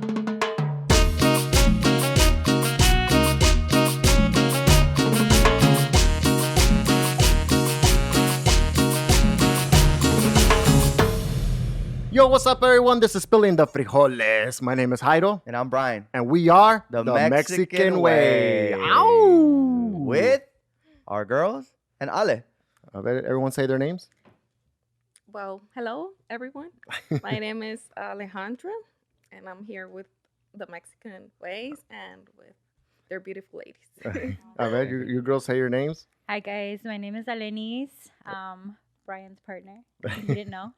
Yo, what's up, everyone? This is Spilling the Frijoles. My name is Jairo. And I'm Brian. And we are The Mexican Way. Way. Ow! With our girls and Ale. Everyone say their names. Well, hello, everyone. My name is Alejandra, and I'm here with the Mexican Ways and with their beautiful ladies. You girls say your names. Hi guys, my name is Alennis, Brian's partner. You didn't know.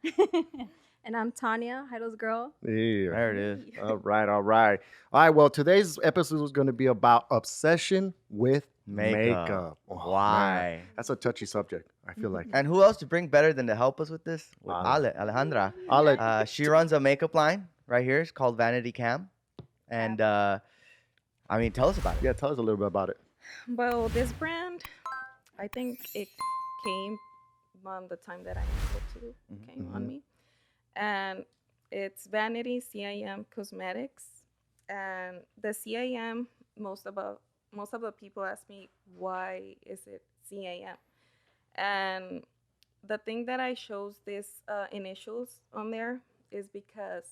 And I'm Tania, Heidel's girl. Yeah. There it is. All right. Well, today's episode is going to be about obsession with makeup. Oh, Why? man. That's a touchy subject, I feel like. And who else to bring better than to help us with this? With Alejandra. She runs a makeup line right here. It's called Vanity Cam. And, tell us about it. Yeah, tell us a little bit about it. Well, this brand, I think it came on the time that I needed to, came on me. And it's Vanity CIM Cosmetics. And the CIM, most of the people ask me, why is it CIM? And the thing that I chose this initials on there is because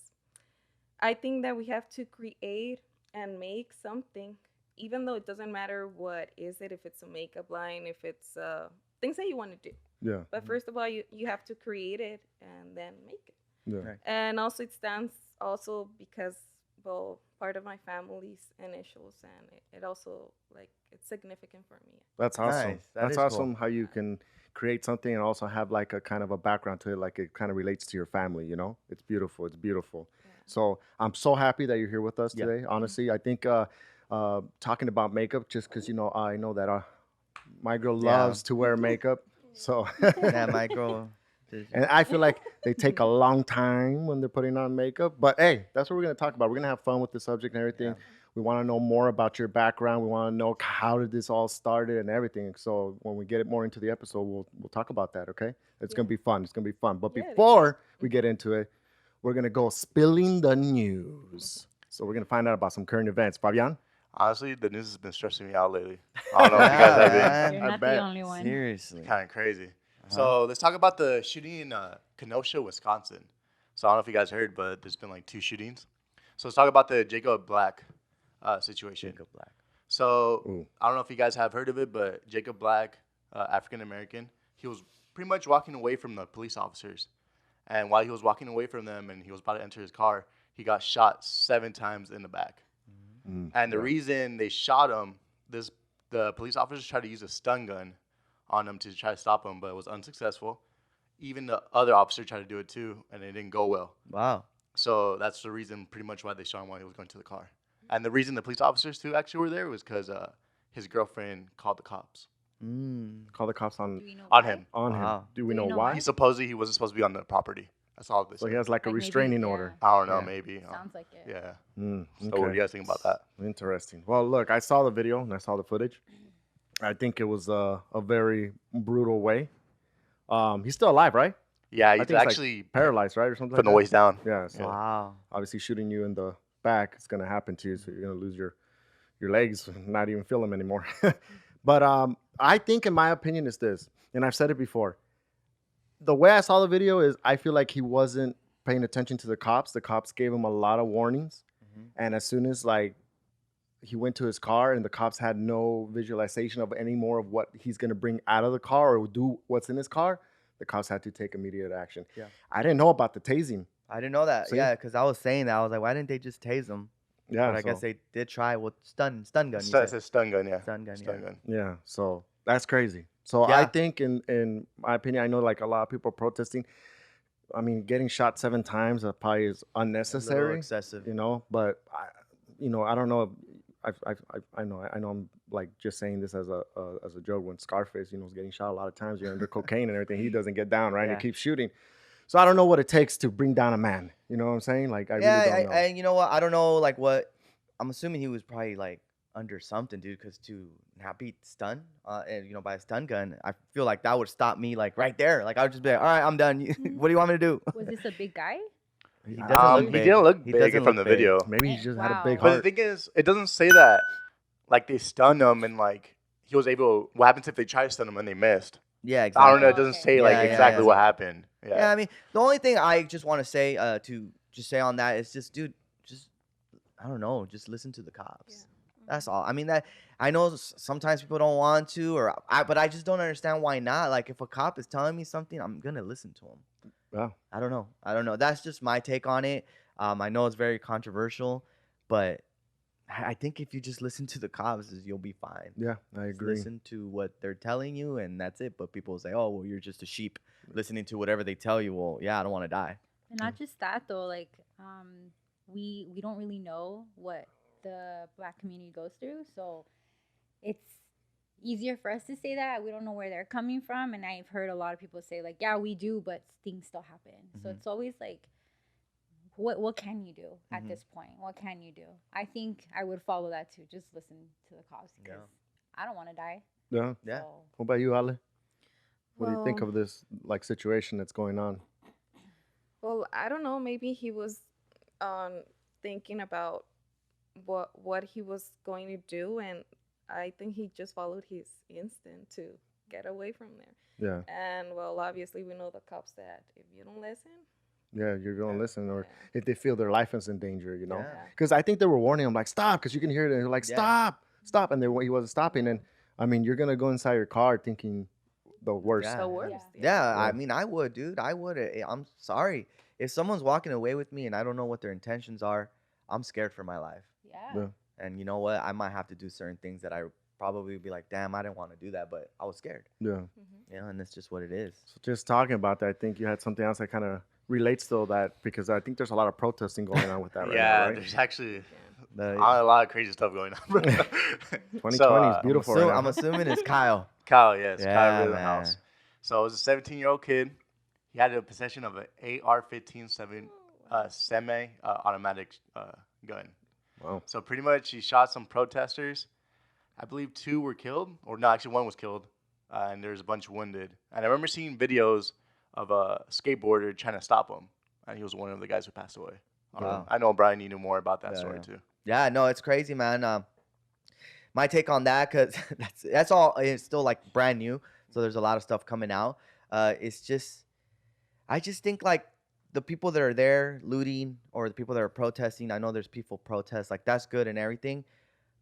I think that we have to create and make something, even though it doesn't matter what is it, if it's a makeup line, if it's things that you want to do. Yeah. But first of all, you have to create it and then make it. Yeah. Right. And also it stands also because, well, part of my family's initials, and it also, like, it's significant for me. That's awesome. Nice. That That's is awesome cool. how you can create something and also have like a kind of a background to it, like it kind of relates to your family, you know? It's beautiful. It's beautiful. Yeah. So I'm so happy that you're here with us Yeah. today. Honestly, I think talking about makeup, just because, you know, I know that my girl loves to wear makeup. So Yeah, my girl. and I feel like they take a long time when they're putting on makeup. But hey, that's what we're going to talk about. We're going to have fun with the subject and everything. Yeah. We want to know more about your background. We want to know how did this all started and everything. So when we get it more into the episode, we'll talk about that, okay? It's going to be fun. It's going to be fun. But before we get into it, we're going to go spilling the news. So we're going to find out about some current events. Fabian? Honestly, the news has been stressing me out lately. I don't know if you guys have been. You're I not bet. the only one. Seriously. Kind of crazy. So let's talk about the shooting in Kenosha, Wisconsin. So I don't know if you guys heard, but there's been like 2 shootings. So let's talk about the Jacob Black situation. Jacob Black. So I don't know if you guys have heard of it, but Jacob Black, African-American, he was pretty much walking away from the police officers. And while he was walking away from them and he was about to enter his car, he got shot 7 times in the back. And the reason they shot him, the police officers tried to use a stun gun on him to try to stop him, but it was unsuccessful. Even the other officer tried to do it too, and it didn't go well. Wow. So that's the reason pretty much why they shot him while he was going to the car. And the reason the police officers too actually were there was because his girlfriend called the cops Call the cops on Do we know on why? him. him. Do we Do know we know why? why? He wasn't supposed to be on the property. That's all this. So he has like a Like maybe, restraining yeah. order. I don't know, Yeah. maybe. Sounds like it. Yeah. Mm, So what do you guys think about that? Interesting. Well, look, I saw the video and I saw the footage. I think it was a very brutal way. He's still alive, right? Yeah, I he's think it's actually paralyzed, right, or something. from the like waist down. that? Yeah. So Wow. obviously, shooting you in the back is going to happen to you, so you're going to lose your legs, and not even feel them anymore. But I think, in my opinion, is this, and I've said it before. The way I saw the video is, I feel like he wasn't paying attention to the cops. The cops gave him a lot of warnings, and as soon as he went to his car and the cops had no visualization of any more of what he's going to bring out of the car or do what's in his car, the cops had to take immediate action. Yeah. I didn't know about the tasing. I didn't know that. See? Yeah, because I was saying that. I was like, why didn't they just tase him? Yeah. But I guess they did try with stun gun. you It's said. a stun gun, yeah. Stun gun, Stun yeah. gun. Yeah. So that's crazy. So Yeah. I think in my opinion, I know like a lot of people are protesting. I mean, getting shot 7 times probably is A little unnecessary, excessive. you know, but I don't know. I know I'm like just saying this as a joke. When Scarface, is getting shot a lot of times, you're under cocaine and everything. He doesn't get down, right? Yeah. He keeps shooting. So I don't know what it takes to bring down a man. You know what I'm saying? Like I really don't know. And you know what? I don't know, like what. I'm assuming he was probably like under something, dude, because to not be stunned, and by a stun gun, I feel like that would stop me like right there. Like I would just be like, all right, I'm done. What do you want me to do? Was this a big guy? He I- doesn't look He big. didn't look He big doesn't from look the big. video. Maybe he just had a big Wow. But the heart. thing is, it doesn't say that like they stunned him and like he was able. What happens if they try to stun him and they missed? Yeah, I exactly. don't know. It Oh, doesn't okay. say like Yeah, yeah, exactly yeah. what happened. Yeah, I mean, the only thing I just want to say to just say on that is just, dude, just I don't know, just listen to the cops. That's all. I mean, that I know sometimes people don't want to, but I just don't understand why not. Like, if a cop is telling me something, I'm gonna listen to him. Yeah. I don't know. That's just my take on it. I know it's very controversial, but I think if you just listen to the cops, you'll be fine. Yeah, I Just agree. listen to what they're telling you, and that's it. But people say, "Oh, well, you're just a sheep, listening to whatever they tell you." Well, yeah, I don't want to die. And not just that though, like we don't really know what the Black community goes through, so it's easier for us to say that we don't know where they're coming from. And I've heard a lot of people say like, yeah, we do, but things still happen. So Mhm. it's always like, what can you do at Mhm. this point? What can you do? I think I would follow that too. Just listen to the cops because I don't want to die. Yeah. Yeah. So. What about you, Ale? What do you think Well- of this like situation that's going on? Well, I don't know. Maybe he was thinking about what he was going to do, and I think he just followed his instinct to get away from there. Yeah. And well, obviously, we know the cops that if you don't listen, Yeah, you're going to listen, or yeah. if they feel their life is in danger, you know? Yeah. Because I think they were warning him, like, stop, because you can hear it. And they're like, Yeah. stop, stop. And he wasn't stopping. And I mean, you're going to go inside your car thinking the worst. Yeah. the worst. Yeah, I Yeah. mean, I would, dude. I would. I'm sorry. If someone's walking away with me and I don't know what their intentions are, I'm scared for my life. Yeah. Yeah. And you know what? I might have to do certain things that I probably would be like, damn, I didn't want to do that, but I was scared. Yeah. You know, and that's just what it is. So just talking about that, I think you had something else that kind of relates to that, because I think there's a lot of protesting going on with that right yeah, now, right? there's actually The- a lot of crazy stuff going on. Bro. 2020 So, is beautiful right now. I'm assuming it's Kyle. Kyle, yes, Yeah, Kyle man. Rittenhouse. So it was a 17-year-old kid. He had a possession of an AR-15 semi-automatic gun. Wow. So pretty much he shot some protesters. I believe 2 were killed, or no, actually 1 was killed, and there's a bunch wounded. And I remember seeing videos of a skateboarder trying to stop him, and he was one of the guys who passed away. Wow. I know Brian, you knew more about that Yeah, story yeah. too. Yeah, no, it's crazy, man. My take on that, because that's all. It's still like brand new, so there's a lot of stuff coming out. It's just, I just think like the people that are there looting or the people that are protesting. I know there's peaceful protests, like that's good and everything,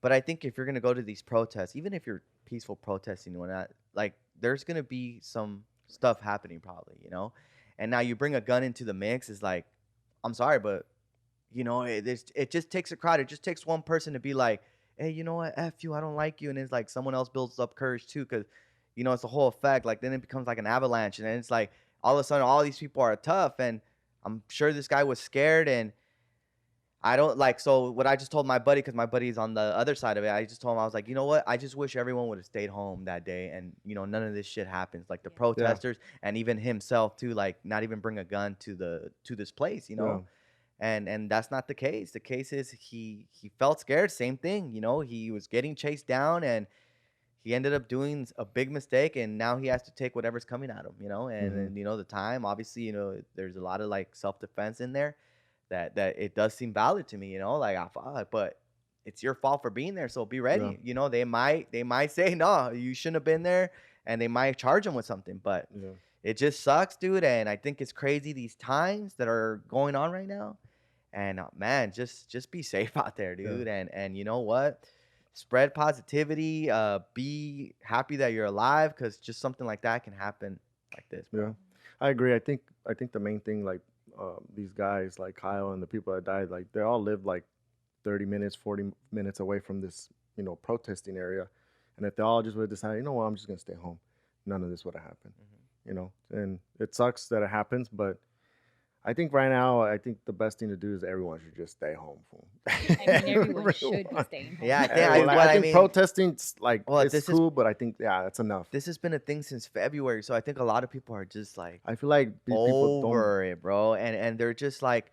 but I think if you're gonna go to these protests, even if you're peaceful protesting or not, like there's gonna be some stuff happening probably, you know. And now you bring a gun into the mix, is like, I'm sorry, but you know, it just takes a crowd. It just takes one person to be like, hey, you know what, F you, I don't like you. And it's like someone else builds up courage too, because, you know, it's the whole effect. Like then it becomes like an avalanche. And then it's like all of a sudden all these people are tough. And I'm sure this guy was scared. And I don't like, so what I just told my buddy, because my buddy's on the other side of it, I just told him, I was like, you know what, I just wish everyone would have stayed home that day. And, you know, none of this shit happens. Like the protesters and even himself too, like not even bring a gun to this place, you know. Yeah. And that's not the case. The case is he felt scared. Same thing, you know. He was getting chased down, and he ended up doing a big mistake, and now he has to take whatever's coming at him, you know. And, and you know, the time, obviously, you know, there's a lot of like self-defense in there that it does seem valid to me, you know. Like I thought, but it's your fault for being there, so be ready. Yeah. You know, they might say no, you shouldn't have been there, and they might charge him with something, but Yeah. it just sucks, dude. And I think it's crazy these times that are going on right now. And man, just be safe out there, dude. And you know what? Spread positivity. Be happy that you're alive, because just something like that can happen like this. Bro. Yeah, I agree. I think the main thing, like these guys, like Kyle and the people that died, like they all live like 30 minutes, 40 minutes away from this, you know, protesting area. And if they all just would have decided, you know what, I'm just gonna stay home, none of this would have happened. You know, and it sucks that it happens, but I think right now, I think the best thing to do is everyone should just stay home. Fool. I mean, everyone should be staying home. Yeah, I think, Well, what I I think mean, protesting's like Well, it's this is- cool, but I think that's enough. this has been a thing since February, so I think a lot of people are just like I feel like these people don't. over it, bro. And they're just like,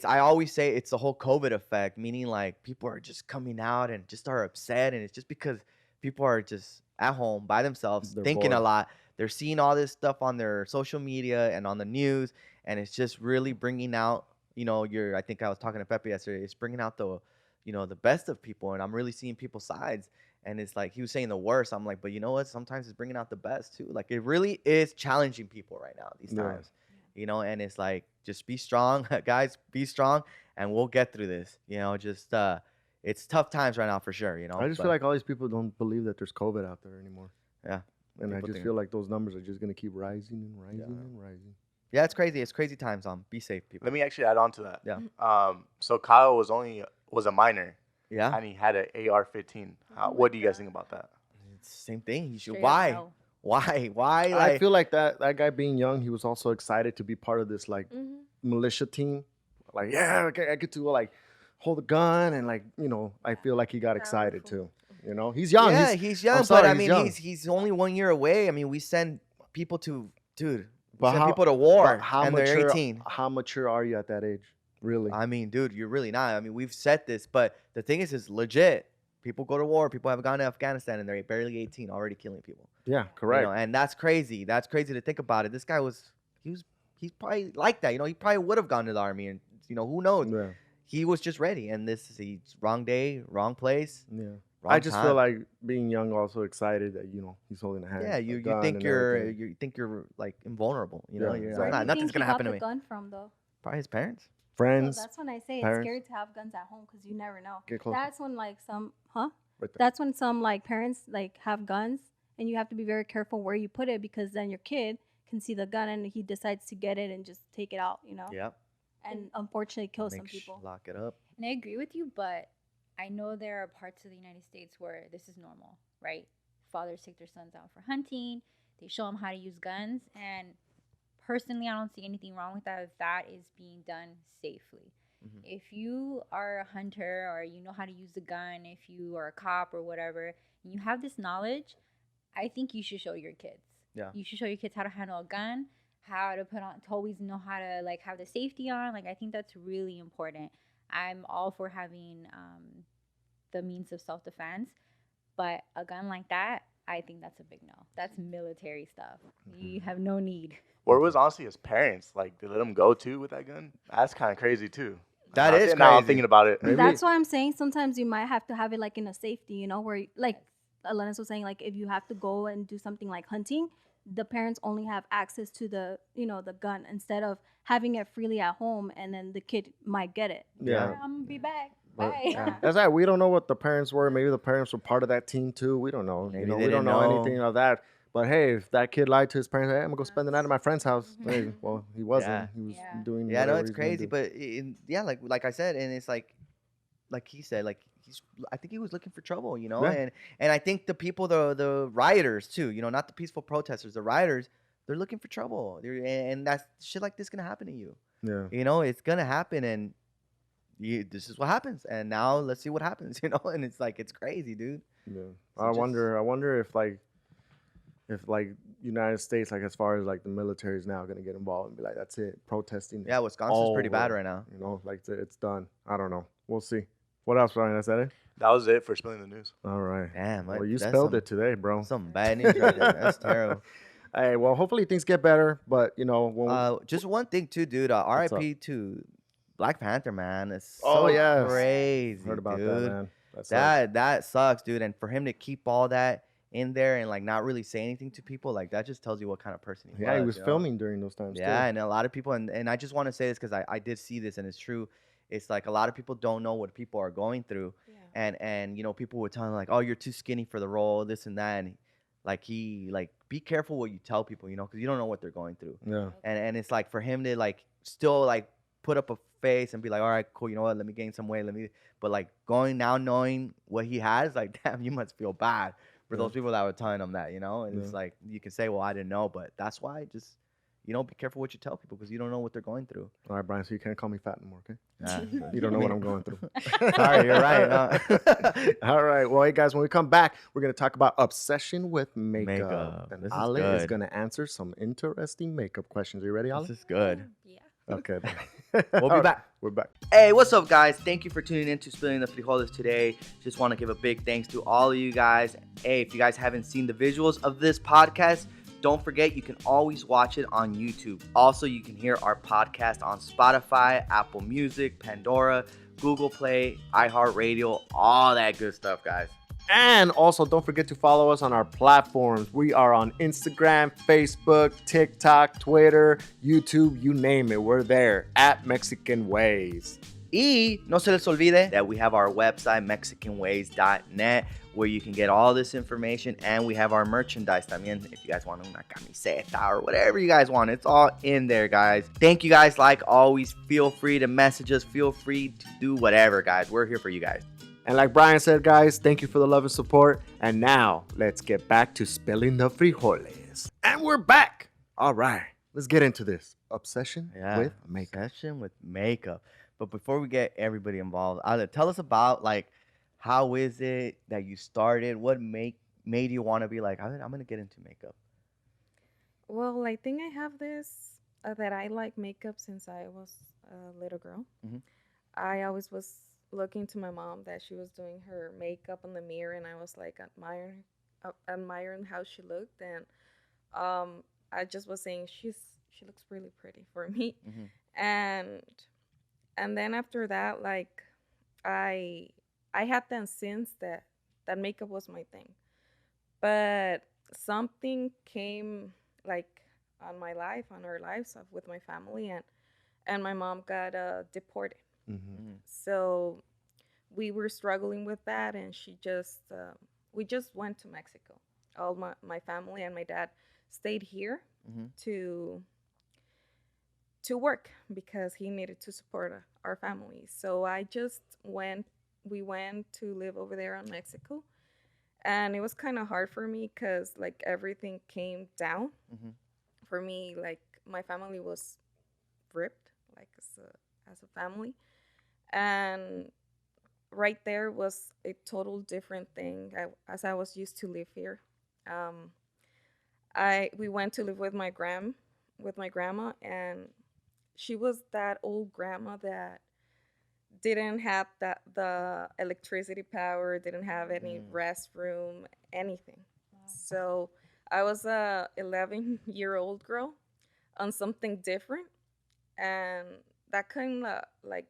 I always say it's the whole COVID effect, meaning like people are just coming out and just are upset, and it's just because people are just at home by themselves, They're thinking a bored. lot. They're seeing all this stuff on their social media and on the news, and it's just really bringing out, I think I was talking to Pepe yesterday. It's bringing out the best of people, and I'm really seeing people's sides. And it's like he was saying the worst. I'm like, but you know what? Sometimes it's bringing out the best too. Like it really is challenging people right now these times, And it's like, just be strong, guys. Be strong, and we'll get through this. It's tough times right now for sure. I just feel like all these people don't believe that there's COVID out there anymore. Yeah, and I just feel like those numbers are just gonna keep rising and rising and rising. Yeah, it's crazy. It's crazy times. Be safe, people. Let me actually add on to that. Yeah. So Kyle was a minor. Yeah. And he had an AR-15. What do you guys think about that? It's the same thing. He should. Straight Why? up no. Why? Like, I feel like that guy being young, he was also excited to be part of this like militia team. Like, yeah, okay, I get to like hold a gun and like, I feel like he got excited too. He's young. Yeah, he's young, but I mean, he's only 1 year away. I mean, we send people to people to war, and they're 18. How mature are you at that age? Really? I mean, dude, you're really not. I mean, we've said this, but the thing is, it's legit. People go to war. People have gone to Afghanistan, and they're barely 18, already killing people. Yeah, correct. And that's crazy. That's crazy to think about it. This guy he's probably like that. He probably would have gone to the army, and who knows? Yeah. He was just ready, and he's wrong day, wrong place. Yeah. Wrong I just time. feel like being young, also excited that he's holding a hand. Yeah, you think you're like invulnerable. You're Where like, nothing's gonna happen to me. Where do you think he got the gun from, though? Probably his parents. Friends. So that's when I say parents. it's scary to have guns at home because you never know. Get closer. That's when like Right there. That's when some like parents like have guns, and you have to be very careful where you put it because then your kid can see the gun and he decides to get it and just take it out. Yep. And unfortunately kill some people. Lock it up. And I agree with you, but I know there are parts of the United States where this is normal, right? Fathers take their sons out for hunting. They show them how to use guns. And personally, I don't see anything wrong with that if that is being done safely. Mm-hmm. If you are a hunter or you know how to use a gun, if you are a cop or whatever, and you have this knowledge, I think you should show your kids. Yeah. You should show your kids how to handle a gun, how to to always know how to like have the safety on. Like, I think that's really important. I'm all for having the means of self-defense, but a gun like that, I think that's a big no. That's military stuff. You have no need. Where was honestly his parents? Like, they let him go too with that gun? That's kind of crazy too. That is crazy. Now I'm thinking about it. Maybe. That's why I'm saying sometimes you might have to have it like in a safety, where like Alennis was saying, like if you have to go and do something like hunting, the parents only have access to the the gun instead of having it freely at home, and then the kid might get it. Yeah. I'm gonna be back. But, Bye. that's right. We don't know what the parents were. Maybe the parents were part of that team too. We don't know. Maybe we they don't didn't know know. anything of that. But hey, if that kid lied to his parents, hey, I'm gonna go spend the night at my friend's house. Hey, well, he wasn't. Yeah. He was Yeah. doing. Yeah, no, whatever it's he's gonna crazy, do. but like I said, and it's like he said, like I think he was looking for trouble, Yeah. and I think the people, the rioters too, not the peaceful protesters, the rioters, they're looking for trouble, and that's shit like this gonna happen to you. Yeah. It's gonna happen, and this is what happens, and now let's see what happens, and it's like it's crazy, dude. Yeah. So I wonder if United States, like as far as like the military is now gonna get involved and be like, that's it, protesting. Yeah, Wisconsin's pretty bad over. right now. Like it's done. I don't know. We'll see. What else, Ryan? Is that it? That was it for spilling the news. All right. Damn, Well, you that's spelled some- it today, bro. Some bad news right there. That's terrible. Hey, well, hopefully things get better, but when Just one thing too, dude. What's RIP to Black Panther, man. It's Oh, so yes. crazy. heard about dude. that, man. That That sucks, dude. And for him to keep all that in there and like not really say anything to people, like that just tells you what kind of person he was. yeah, he was you know? filming during those times. Yeah, too. and a lot of people, and I just want to say this because I did see this and it's true. It's like a lot of people don't know what people are going through, Yeah. and people would tell him like, oh, you're too skinny for the role, this and that, and be careful what you tell people, because you don't know what they're going through. Yeah. And it's like for him to like still like put up a face and be like, all right, cool, you know what, let me gain some weight, but like going now knowing what he has, like damn, you must feel bad for Yeah. those people that were telling him that, and it's Yeah. like you can say, well, I didn't know, but that's why just be careful what you tell people because you don't know what they're going through. All right, Brian. So you can't call me fat anymore, okay? Yeah. You don't know what I'm going through. Sorry, you're right. All right. Well, hey guys, when we come back, we're gonna talk about obsession with makeup, Makeup. and This is Ale is good. gonna answer some interesting makeup questions. Are you ready, Ale? This is good. Yeah. Okay. We'll be back. We're back. Hey, what's up, guys? Thank you for tuning in to Spilling the Frijoles today. Just want to give a big thanks to all of you guys. Hey, if you guys haven't seen the visuals of this podcast, Don't forget, you can always watch it on YouTube. Also, you can hear our podcast on Spotify, Apple Music, Pandora, Google Play, iHeartRadio, all that good stuff, guys. And also, don't forget to follow us on our platforms. We are on Instagram, Facebook, TikTok, Twitter, YouTube, you name it. We're there at MexicanGueys. Y no se les olvide that we have our website, MexicanGueys.net, where you can get all this information, and we have our merchandise también. If you guys want una camiseta or whatever you guys want, it's all in there, guys. Thank you guys. Like always, feel free to message us. Feel free to do whatever, guys. We're here for you guys. And like Brian said, guys, thank you for the love and support. And now, let's get back to spilling the frijoles. And we're back. All right, let's get into this. Obsession with makeup. Obsession with makeup. But before we get everybody involved, Ale, tell us about, like, how is it that you started? What made you want to be like, I'm going to get into makeup? Well, I think I have this that I like makeup since I was a little girl. Mhm. I always was looking to my mom that she was doing her makeup in the mirror, and I was like admiring how she looked, and I just was saying she looks really pretty for me, Mhm. and then after that, like I had that sense that makeup was my thing, but something came like on my life, on our lives with my family, and my mom got deported. Mm-hmm. So we were struggling with that, and we just went to Mexico. All my family and my dad stayed here Mhm. to work because he needed to support our family. So we went to live over there in Mexico, and it was kind of hard for me because like everything came down. Mhm. For me, like my family was ripped, like as a family, and right there was a total different thing as I was used to live here. Um, we went to live with my grandma, and she was that old grandma that didn't have the electricity power, didn't have any restroom, anything. So I was a 11-year-old girl on something different, and that kind of like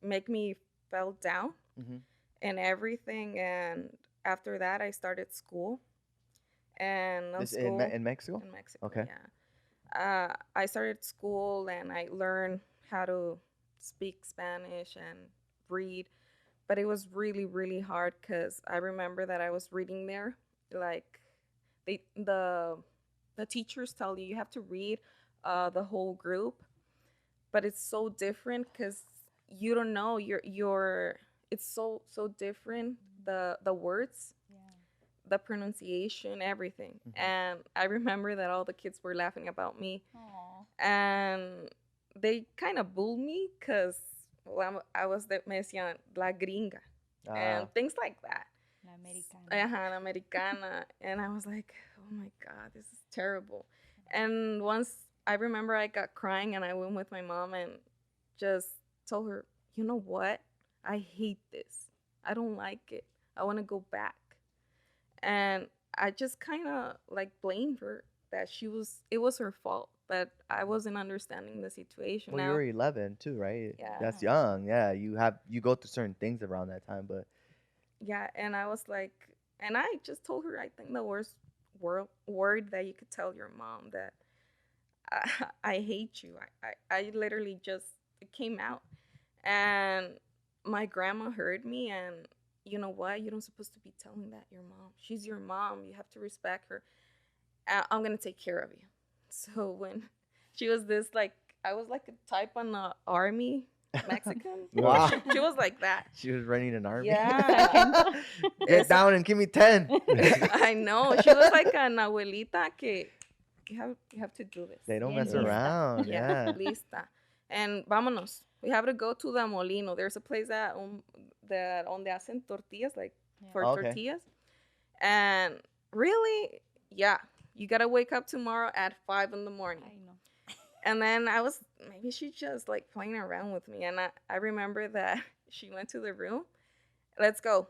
make me fell down Mhm. and everything. And after that, I started school, and This in Mexico? in Mexico, Okay. yeah. I started school, and I learned how to speak Spanish and read, but it was really, really hard because I remember that I was reading there, like the teachers tell you have to read the whole group, but it's so different because you don't know it's so different, the words, the pronunciation, everything. And I remember that all the kids were laughing about me, and they kind of bullied me because I was the me decían la gringa and things like that. La americana. La americana. And I was like, oh my God, this is terrible. And once I remember I got crying, and I went with my mom and just told her, you know what? I hate this. I don't like it. I want to go back. And I just kind of like blamed her that it was her fault, but I wasn't understanding the situation. Well, you were 11 too, right? Yeah. That's young. Yeah, you go through certain things around that time, but Yeah, and I was like, and I just told her, I think the worst word that you could tell your mom, that I hate you. I literally just, it came out. And my grandma heard me, and you know what? You don't supposed to be telling that your mom. She's your mom. You have to respect her. I'm going to take care of you. So when she was this, like, I was like a type on the army Mexican. Wow. She was like that. she was running an army. Yeah. Get down and give me 10. I know. She was like an abuelita que you have to do this. They don't Bien mess lista. around. Yeah, Yeah. lista. And vámonos. We have to go to the molino. There's a place that donde hacen tortillas, like for Okay. tortillas. And really, yeah, you gotta wake up tomorrow at 5 in the morning. I know. And then maybe she just like playing around with me. And I remember that she went to the room. Let's go.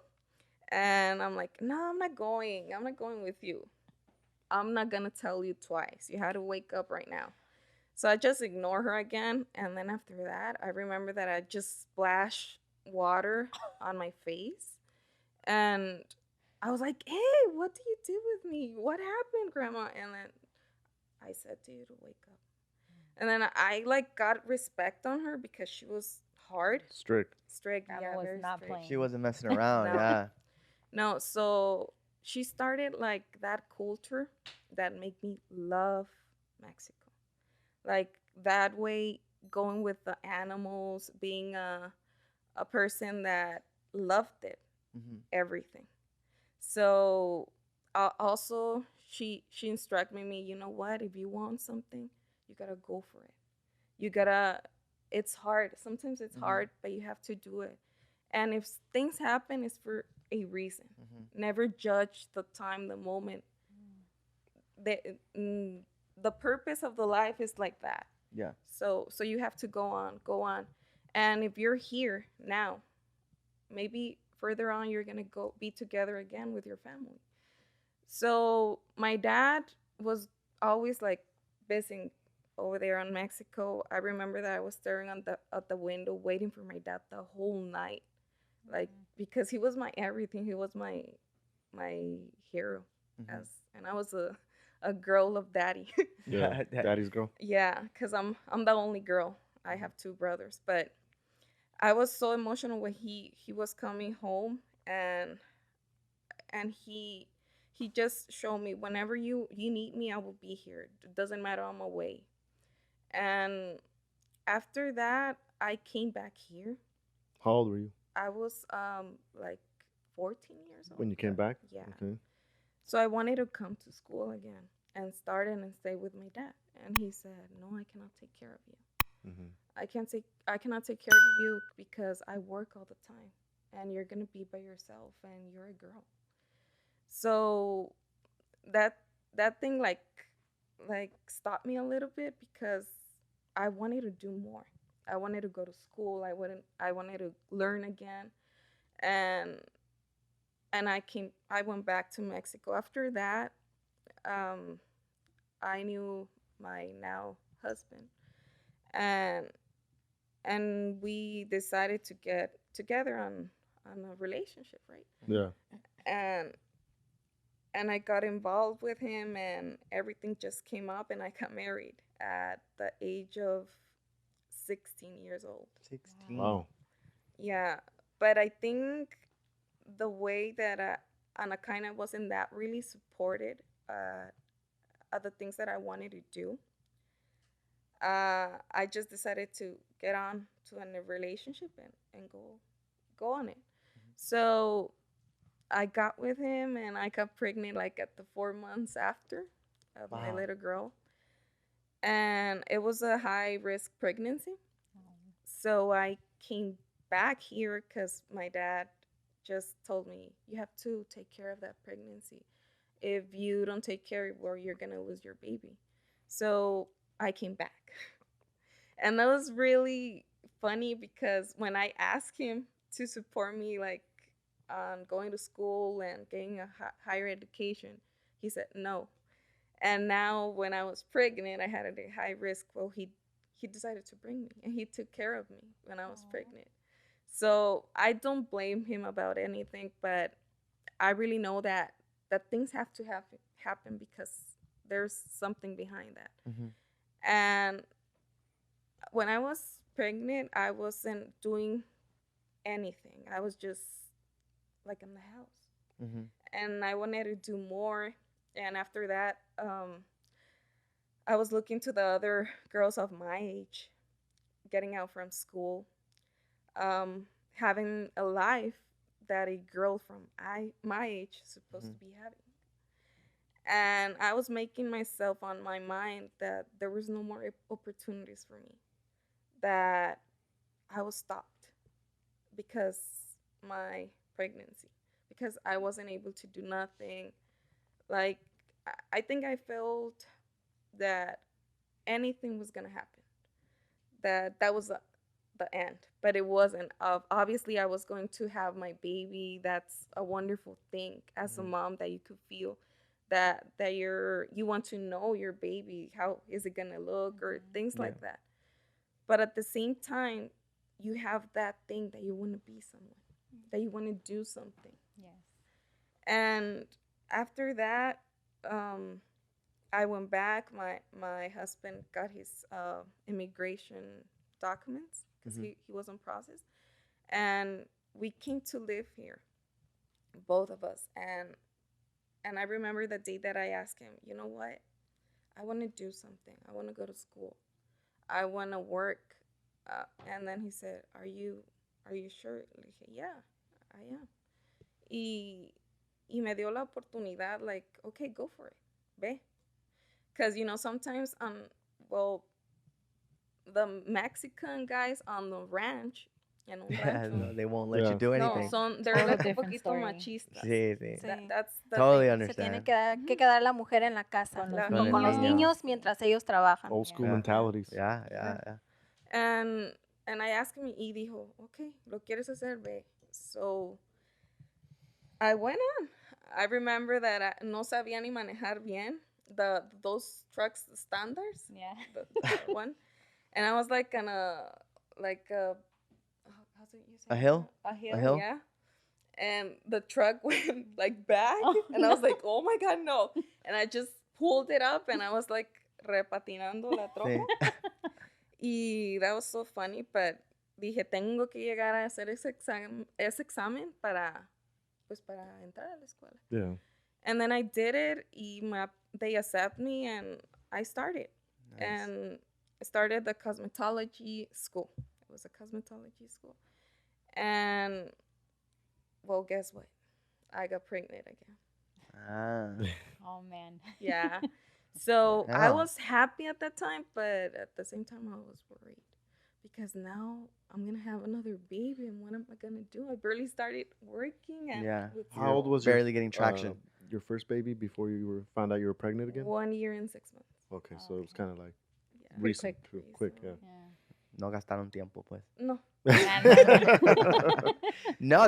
And I'm like, no, I'm not going. I'm not going with you. I'm not gonna tell you twice. You had to wake up right now. So I just ignore her again. And then after that, I remember that I just splashed water on my face. And I was like, hey, what do you do with me? What happened, Grandma? And then I said to you to wake up. And then I like got respect on her because she was hard, Strict. strict. Grandma Yeah, was very not strict. playing. She wasn't messing around. No. Yeah. No, so she started like that culture that made me love Mexico. Like that way, going with the animals, being a person that loved it, Mm-hmm. everything. So also she instructed me, you know what? If you want something, you gotta go for it. You gotta. It's hard. Sometimes it's Mhm. hard, but you have to do it. And if things happen, it's for a reason. Mm-hmm. Never judge the time, the moment. The the purpose of the life is like that. Yeah. So you have to go on, go on. And if you're here now, maybe further on you're gonna go be together again with your family. So my dad was always like busy over there in Mexico. I remember that I was staring on the at the window waiting for my dad the whole night. Like because he was my everything. He was my hero. Mhm. As and I was a girl of daddy. Yeah. That- Daddy's girl. Yeah, cuz I'm the only girl. I have two brothers, but I was so emotional when he was coming home and he just showed me whenever you need me I will be here. It doesn't matter, I'm away. And after that I came back here. How old were you I was like 14 years old. when you came back? Yeah. Okay. So I wanted to come to school again and start and stay with my dad. And he said, "No, I cannot take care of you. Mm-hmm. I cannot take care of you because I work all the time and you're going to be by yourself and you're a girl." So that that thing like stopped me a little bit because I wanted to do more. I wanted to go to school. I wanted to learn again. And I went back to Mexico. After that, um I knew my now husband, and we decided to get together on a relationship, right? Yeah. And I got involved with him, and everything just came up, and I got married at the age of 16 years old. 16. Wow. Yeah, but I think the way that Ana kind of wasn't that really supported uh, of the things that I wanted to do, I just decided to get on to a relationship and go on it. So I got with him and I got pregnant like at the 4 months after of my Wow. little girl. And it was a high risk pregnancy. So I came back here because my dad just told me, you have to take care of that pregnancy. If you don't take care of it, you're going to lose your baby. So I came back. And that was really funny because when I asked him to support me, like on going to school and getting a higher education, he said no. And now when I was pregnant, I had a high risk. Well, he decided to bring me and he took care of me when I was pregnant. So I don't blame him about anything, but I really know that things have to happen because there's something behind that. Mm-hmm. And when I was pregnant, I wasn't doing anything. I was just like in the house. Mm-hmm. And I wanted to do more. And after that, I was looking to the other girls of my age, getting out from school, having a life that a girl from my age is supposed to be having. And I was making myself on my mind that there was no more opportunities for me, that I was stopped because my pregnancy, because I wasn't able to do nothing. Like I think I felt that anything was gonna happen, that was the end, but it wasn't. Obviously, I was going to have my baby. That's a wonderful thing as a mom that you could feel that you want to know your baby, how is it gonna look, or things Yeah. like that. But at the same time, you have that thing that you want to be someone, that you want to do something. Yes. And after that, I went back. My husband got his immigration documents because he was on process, and we came to live here, both of us. And I remember the day that I asked him, you know what, I want to do something. I want to go to school. I want to work. And then he said, Are you sure? Le dije, yeah, I am. Y me dio la oportunidad, like, okay, go for it. Ve. Because, sometimes, well, the Mexican guys on the ranch, en un rancho, No, they won't let you Yeah. do no, anything. they're Total like a different poquito story. machistas. Sí, sí. Sí. That's the Totally thing. Se tiene understand. que quedar la mujer en la casa Con los con los niños. niños mientras ellos trabajan. Old school Yeah. mentalities. Yeah, yeah, yeah. And I asked him, y dijo, okay, lo quieres hacer, ve. So I went on. I remember that I no sabía ni manejar bien those trucks, the standards, Yeah. the one, and I was like on a how's it you say A hill? that? A hill, hill? yeah. And the truck went like back, Oh, and I was like, oh my god, no! And I just pulled it up, and I was like repatinando la troca. Sí. Y that was so funny, but dije, tengo que llegar a hacer ese examen para entrar a la escuela. Yeah. And then I did it, they accept me, and I started. Nice. And I started the cosmetology school. It was a cosmetology school. And, well, guess what? I got pregnant again. Ah. Oh man. Yeah. So I Yeah. was happy at that time, but at the same time I was worried because now I'm gonna have another baby, and what am I gonna do? I barely started working, and Yeah. with How old was your, barely getting traction? Your first baby before you found out you were pregnant again? 1 year and 6 months. Okay, so it was kind of like Yeah. recent, quick. quick, yeah. Recently. Yeah. No gastaron tiempo, pues. No. No,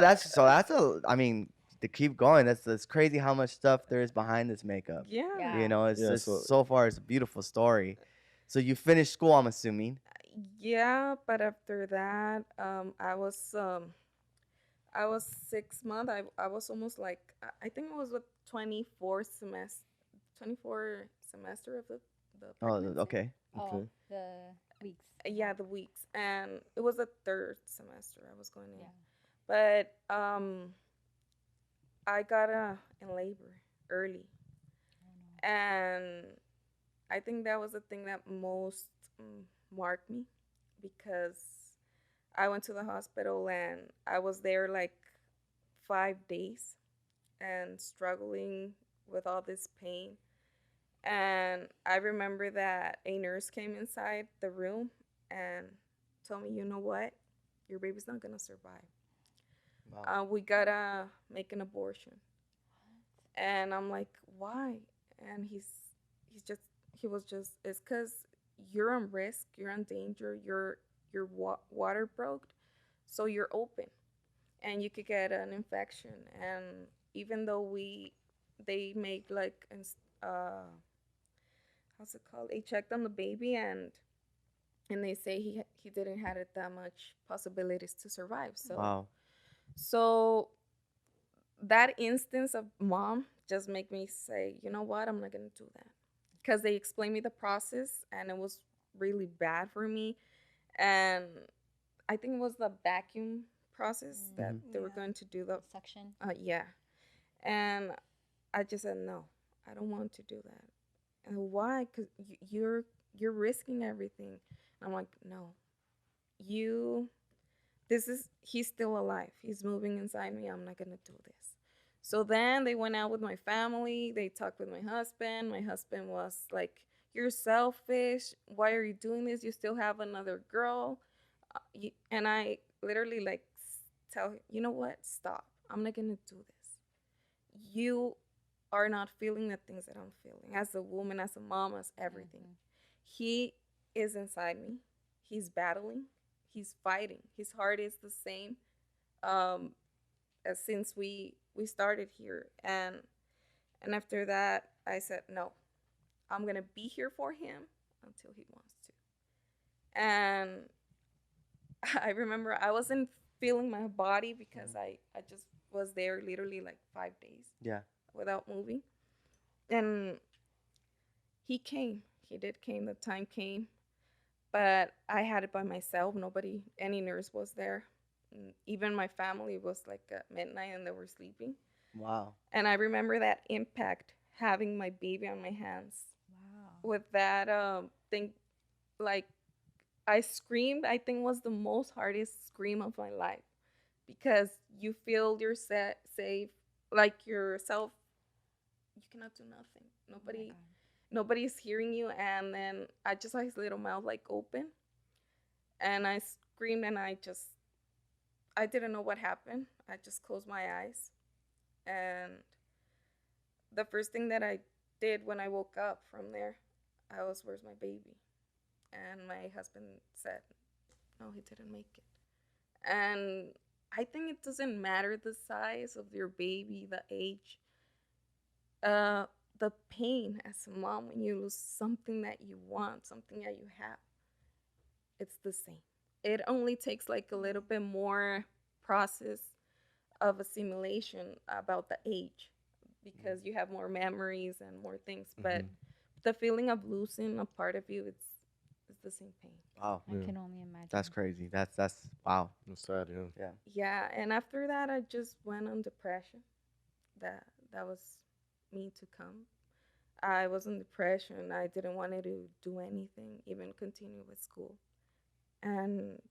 I mean, to keep going, that's crazy how much stuff there is behind this makeup. Yeah. Yeah. You know, it's Yeah, just, so- so far it's a beautiful story. So you finished school, I'm assuming. Yeah, but after that, I was 6 months. I was almost like I think it was a 24 semester of the Oh, pregnancy. okay. Oh, Okay. the weeks. Yeah, the weeks, and it was the third semester I was going in. Yeah. But I got in labor early, and I think that was the thing that most marked me, because I went to the hospital and I was there like 5 days and struggling with all this pain. And I remember that a nurse came inside the room and told me, you know what? Your baby's not going to survive. Wow. We got to make an abortion. And I'm like, why? And he was just, it's because you're on risk, you're in danger, your water broke, so you're open, and you could get an infection. And even though they make like how's it called? They checked on the baby, and they say he didn't have it that much possibilities to survive. So Wow. so that instance of mom just make me say, you know what, I'm not gonna do that, because they explained me the process, and it was really bad for me. And I think it was the vacuum process that they were Yeah. going to do the Suction. yeah. And I just said, no, I don't want to do that. And why? Because you're risking everything. And I'm like, no, he's still alive. He's moving inside me. I'm not going to do this. So then they went out with my family. They talked with my husband. My husband was like, you're selfish. Why are you doing this? You still have another girl. And I literally like tell him, you know what? Stop. I'm not going to do this. You are not feeling the things that I'm feeling as a woman, as a mom, as everything. He is inside me. He's battling. He's fighting. His heart is the same since we started here. And after that, I said, no, I'm going to be here for him until he wants to. And I remember I wasn't feeling my body because I just was there literally like 5 days Yeah. without moving. And he came. He did came. The time came. But I had it by myself. Nobody, any nurse was there. Even my family was like at midnight and they were sleeping. Wow. And I remember that impact having my baby on my hands. Wow. With that thing, like I screamed. I think was the most hardest scream of my life because you feel you're safe, like yourself. You cannot do nothing. Nobody's hearing you. And then I just had his little mouth like open, and I screamed, and I didn't know what happened. I just closed my eyes, and the first thing that I did when I woke up from there, I was, where's my baby? And my husband said, no, he didn't make it. And I think it doesn't matter the size of your baby, the age, the pain as a mom when you lose something that you want, something that you have. It's the same. It only takes like a little bit more process of assimilation about the age because you have more memories and more things. But the feeling of losing a part of you, it's the same pain. Wow. I can only imagine. That's crazy. That's wow. It's sad, yeah. Yeah. Yeah, and after that, I just went on depression. That was me to come. I was in depression. I didn't want to do anything, even continue with school, and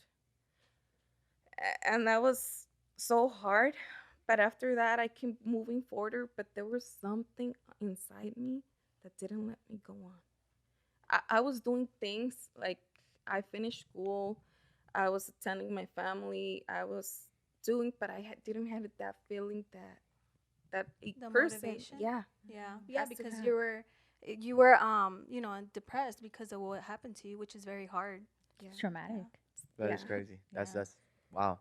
that was so hard. But after that, I kept moving forward. But there was something inside me that didn't let me go on. I was doing things like I finished school. I was attending my family. I was doing, but I didn't have that feeling that a The person, motivation? yeah, Yeah, has to because have. you were you know, depressed because of what happened to you, which is very hard. Yeah. It's traumatic. That is Yeah. crazy. That's Yeah. wow.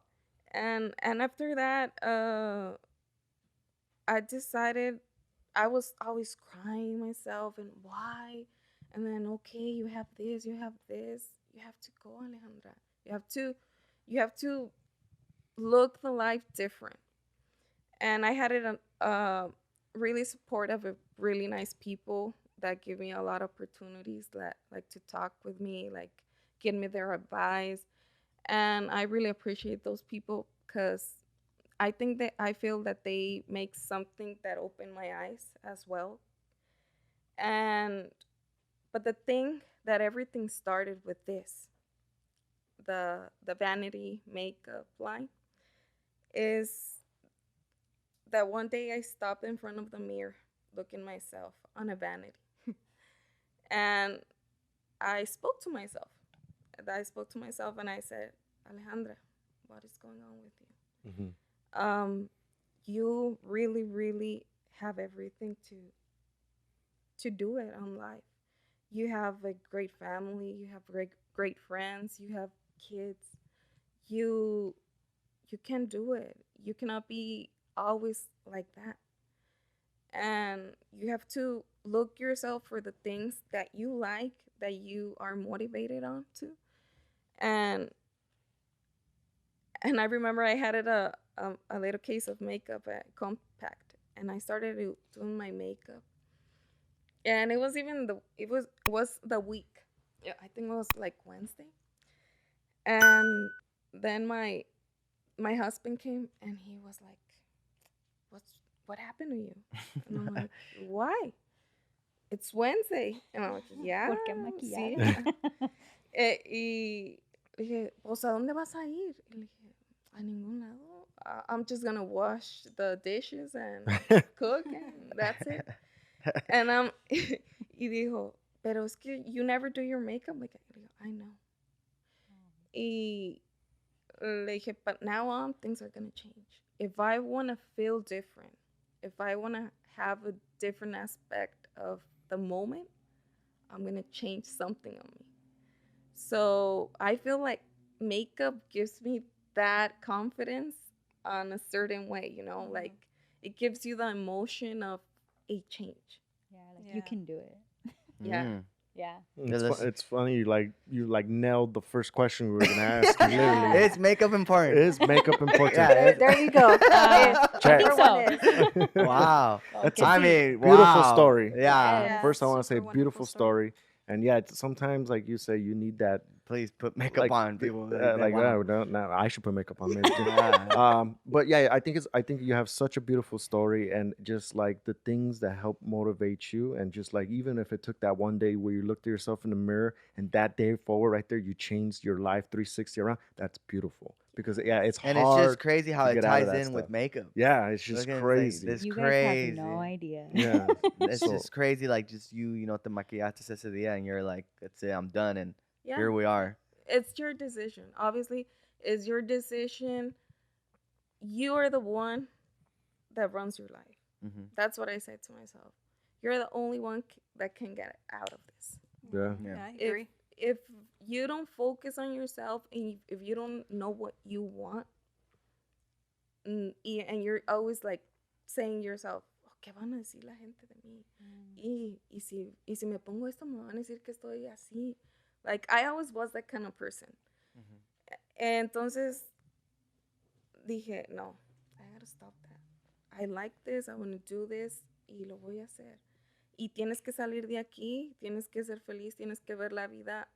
And after that, I decided I was always crying myself and why, and then okay, you have this, you have this, you have to go, Alejandra. You have to look the life different. And I had it really supportive of really nice people that give me a lot of opportunities that like to talk with me, like give me their advice, and I really appreciate those people because I feel that they make something that opened my eyes as well. And but the thing that everything started with this, the vanity makeup line, is that one day I stopped in front of the mirror looking myself on a vanity. And I spoke to myself. And I said, Alejandra, what is going on with you? You really, really have everything to do it on life. You have a great family. You have great friends. You have kids. You can do it. You cannot be always like that. And you have to look yourself for the things that you like, that you are motivated on to. And I remember I had a little case of makeup at Compact, and I started doing my makeup. And it was the week. Yeah, I think it was like Wednesday. And then my husband came and he was like, what happened to you? And I'm like, why? It's Wednesday. And I'm like, yeah. ¿Por qué Sí. maquillar? Y le dije, pues, ¿a dónde vas a ir? Y le dije, a ningún lado. I'm just gonna wash the dishes and cook and that's it. And y dijo, pero es que you never do your makeup. Like, I know. Y le dije, but now on, things are gonna change. If I wanna feel different, if I wanna have a different aspect of the moment, I'm gonna change something on me. So I feel like makeup gives me that confidence on a certain way, like it gives you the emotion of a change. Yeah, like Yeah. you can do it. Yeah. Mm. Yeah. It's funny, you nailed the first question we were gonna ask. You literally, It's makeup important. is makeup important? Yeah, There you go. I Check. think so. Wow. That's I a mean, beautiful wow. story. Yeah. Yeah. First, I want to say super wonderful beautiful story. And yeah, sometimes like you say, you need that. Please put makeup on, people. Wow. Wow. No, I should put makeup on. Maybe. Yeah. But yeah, I think you have such a beautiful story, and just like the things that help motivate you, and just like even if it took that one day where you looked at yourself in the mirror, and that day forward, right there, you changed your life 360 around. That's beautiful because yeah, it's And hard. it's just crazy how to it get out of ties that in with stuff. makeup. Yeah, it's just Look at it, crazy. this You crazy. guys have no idea. Yeah, It's so- just crazy. Like just you know, te maquillaste ese día, and you're like, that's it, I'm done, and Yeah. here we are. It's your decision. Obviously, it's your decision. You are the one that runs your life. Hmm. That's what I said to myself. You're the only one that can get out of this. Yeah. Yeah, I If agree. if you don't focus on yourself, and if you don't know what you want, and you're always like saying to yourself, "Oh, ¿qué van a decir la gente de mí? Y si me pongo esto, me van a decir que estoy así." Like, I always was that kind of person. Entonces dije, no, I gotta stop that. I like this, I want to do this, y lo voy a hacer. Y tienes que salir de aquí, tienes que ser feliz, tienes que ver la vida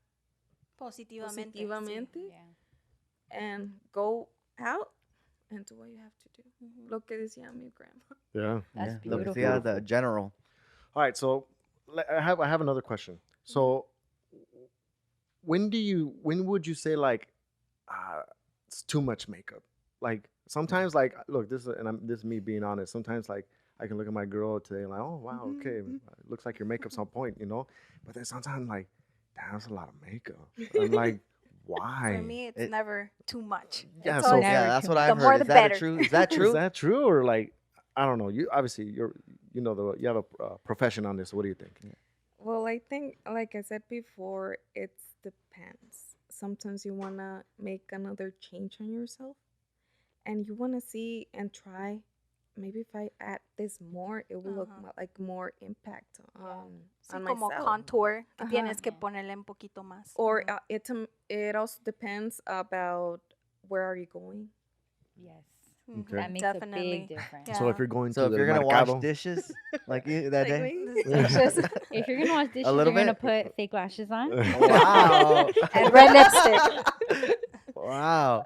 Positivamente. positivamente, Yeah. and go out and do what you have to do. Mhm. Lo que decía mi grandma. Yeah. That's Lo que beautiful. sea, the general. All right, so I have another question. So when would you say like it's too much makeup? Like sometimes like look, this is me being honest. Sometimes like I can look at my girl today and like, oh wow, okay, it looks like your makeup's on point, you know. But then sometimes I'm like, damn, that's a lot of makeup. I'm like, why? For me, it's It- never too much. Yeah, It's so- always- Yeah, that's what I've more heard. the Is that better. true? Is that true? Is that true or like I don't know? You obviously you have a profession on this. What do you think? Well, I think, like I said before, it depends. Sometimes you want to make another change on yourself, and you want to see and try. Maybe if I add this more, it will look like more impact Sí, on como myself. contour, que Ajá. tienes que ponerle un poquito más. Or it also depends about where are you going. Yes. Mhm. Okay. That makes Definitely. a big difference. Yeah. So if you're going So to if the you're gonna mercado, wash dishes like you that Like day, me. Dishes. If you're gonna wash dishes, little you're gonna bit. put fake lashes on. wow, And red lipstick. wow.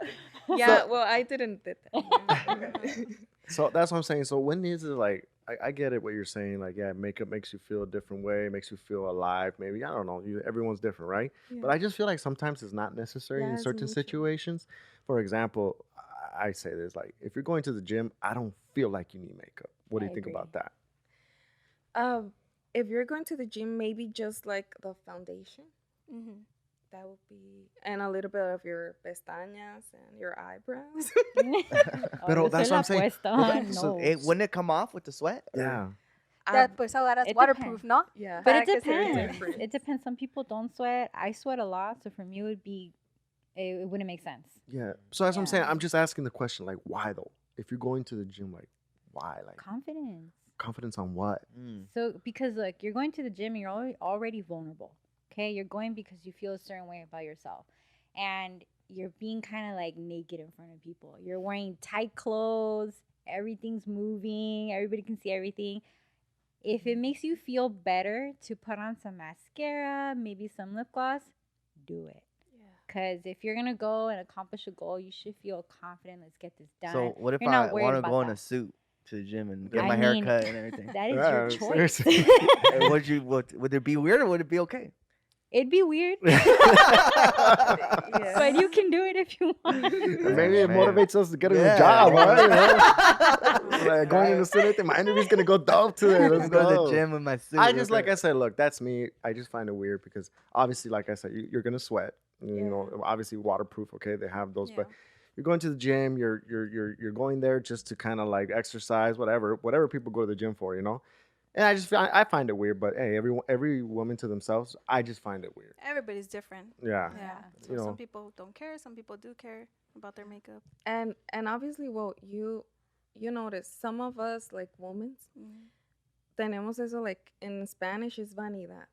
Yeah, well, I didn't did that. so that's what I'm saying. So when is it like? I get it what you're saying. Like, yeah, makeup makes you feel a different way, makes you feel alive. Maybe I don't know. Everyone's different, right? But I just feel like sometimes it's not necessary Yeah, in it's certain mutual. situations. For example, I say this like, if you're going to the gym, I don't feel like you need makeup. What do I you think agree. about that? If you're going to the gym, maybe just like the foundation. Mhm. That would be, and a little bit of your pestañas and your eyebrows. Pero yo that's soy what I'm saying. la But puesta, so- no. Wouldn't it come off with the sweat? Or- Yeah. That pues ahora es it waterproof, ¿no? Yeah. But Para it que se depends. different. It depends. Some people don't sweat. I sweat a lot, so for me, it wouldn't make sense. Yeah. So that's what I'm saying. Yeah. I'm just asking the question, like, why though? If you're going to the gym, like, why? Like, Confidence. confidence on what? Mm. So because look, you're going to the gym, and you're already vulnerable. Okay, you're going because you feel a certain way about yourself, and you're being kind of like naked in front of people. You're wearing tight clothes. Everything's moving. Everybody can see everything. If it makes you feel better to put on some mascara, maybe some lip gloss, do it. Because if you're gonna go and accomplish a goal, you should feel confident. Let's get this done. So what if You're I not worried want to about go in that. a suit to the gym and get I my hair mean, cut and everything? That is Yeah, your choice. seriously. And would it be weird or would it be okay? It'd be weird, Yeah. but you can do it if you want. Maybe it Man. motivates us to get a Yeah. new job, right? You know? Like going in the city, my interview's gonna go dope today. I'm Let's going to go. the gym with my suit. I just, like okay? I said, look, that's me. I just find it weird because obviously, like I said, you're gonna sweat. You know, obviously waterproof. Okay, they have those, but you're going to the gym. You're going there just to kind of like exercise, whatever people go to the gym for, you know. And I find it weird, but hey, every woman to themselves. I just find it weird. Everybody's different. Yeah. Yeah. So You know. some people don't care. Some people do care about their makeup. And obviously, well, you notice some of us, like women, Mhm. tenemos eso, like in Spanish is vanidad.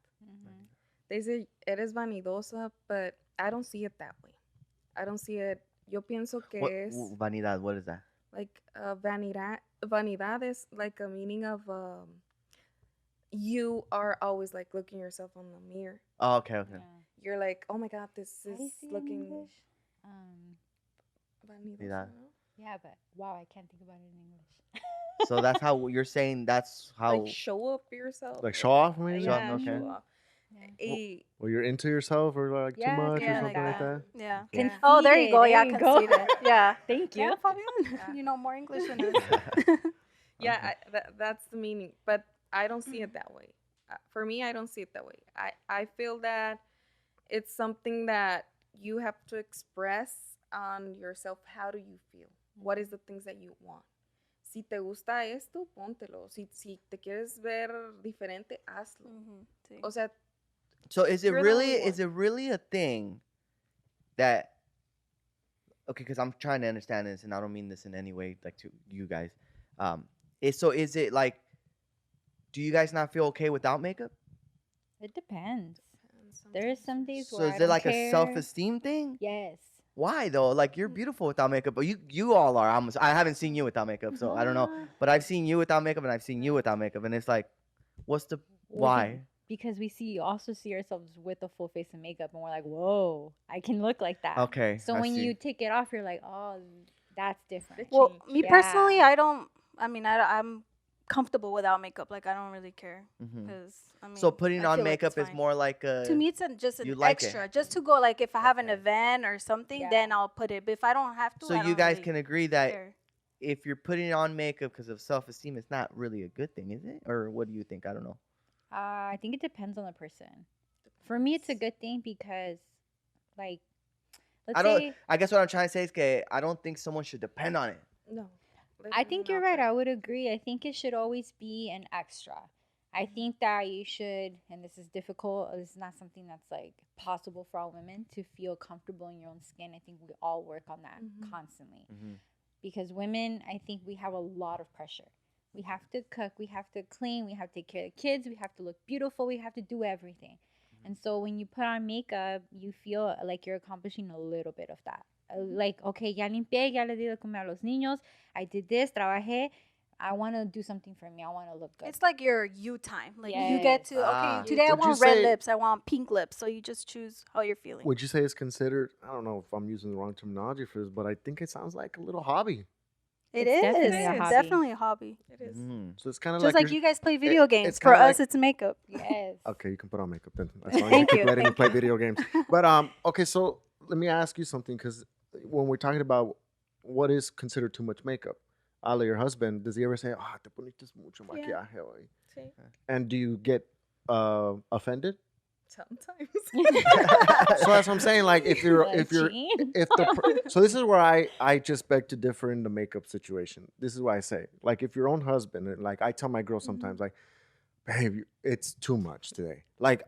They say eres vanidosa, but I don't see it that way. I don't see it. Yo pienso que What es vanidad? What is that? like vanidad is like a meaning of you are always like looking yourself on the mirror. Oh, okay, okay. You're like, oh my god, this How do you is say it in looking English? vanidosa, Vanidad. ¿no? Yeah, but wow, I can't think about it in English. So that's how you're saying. That's how. Like show up yourself. Like show off, maybe. Show off, Yeah, okay. show off. Yeah. Eh, Or you're into yourself, or like Yeah, too much, yeah, or something like like that. Yeah. Yeah. Oh, there you go. There Yeah, you go. conceited. Yeah. Thank Yeah, you. Fabian. You know more English than us. yeah, that's the meaning, but I don't see it that way. For me, I don't see it that way. I feel that it's something that you have to express on yourself. How do you feel? What is the things that you want? Si te gusta esto, póntelo. Si te quieres ver diferente, hazlo. Sí. O sea, So is it You're the really only is it really a thing that okay, because I'm trying to understand this and I don't mean this in any way like to you guys. Is it like do you guys not feel okay without makeup? It depends. sometimes There's some days So where is I it don't like care. a self-esteem thing? Yes. Why though? Like you're beautiful without makeup, but you all are. I haven't seen you without makeup, so I don't know. But I've seen you without makeup and I've seen you without makeup, and it's like, what's the Well, why? Because we also see ourselves with a full face of makeup, and we're like, whoa, I can look like that. Okay. So I when see. you take it off, you're like, oh, that's different. Well, change. me Yeah. personally, I'm comfortable without makeup. Like, I don't really care. Mhm. Because, I mean, So putting I on feel like makeup it's is fine. more like a. To me, it's just an you like it. extra. Just to go, like, if I have an Okay. event or something, Yeah. then I'll put it. But if I don't have to, So I you don't guys really can agree that care. if you're putting on makeup because of self-esteem, it's not really a good thing, is it? Or what do you think? I don't know. I think it depends on the person. For me, it's a good thing because, like, let's I don't. say, I guess what I'm trying to say is, que I don't think someone should depend on it. No. I think you're right. I would agree. I think it should always be an extra. I think that you should, and this is difficult, this is not something that's like possible for all women to feel comfortable in your own skin. I think we all work on that constantly. Because women, I think we have a lot of pressure. We have to cook, we have to clean, we have to take care of the kids, we have to look beautiful, we have to do everything. And so when you put on makeup, you feel like you're accomplishing a little bit of that. Like, okay, ya limpié, ya le di de comer a los niños, I did this, trabajé. I want to do something for me. I want to look good. It's like your you time. Like, you get to, Ah. okay, today I Would you want red say- lips, I want pink lips. So you just choose how you're feeling. Would you say it's considered? I don't know if I'm using the wrong terminology for this, but I think it sounds like a little hobby. It It's is. definitely a It's hobby. definitely a hobby. It is. So it's kind of Just like like you're- you guys play video games. it's For kinda us, like- it's makeup. Yes. Okay, you can put on makeup then. That's fine. Thank Keep you, letting me thank play video games. But okay, so let me ask you something, because when we're talking about what is considered too much makeup, Ale, your husband, does he ever say, "Ah, te poniste mucho maquillaje hoy"? Sí. And do you get offended? Sometimes. So that's what I'm saying. Like, if you're Cheating. if the so this is where I just beg to differ in the makeup situation. This is why I say, like, if your own husband, and like I tell my girl sometimes, like, babe, it's too much today. Like,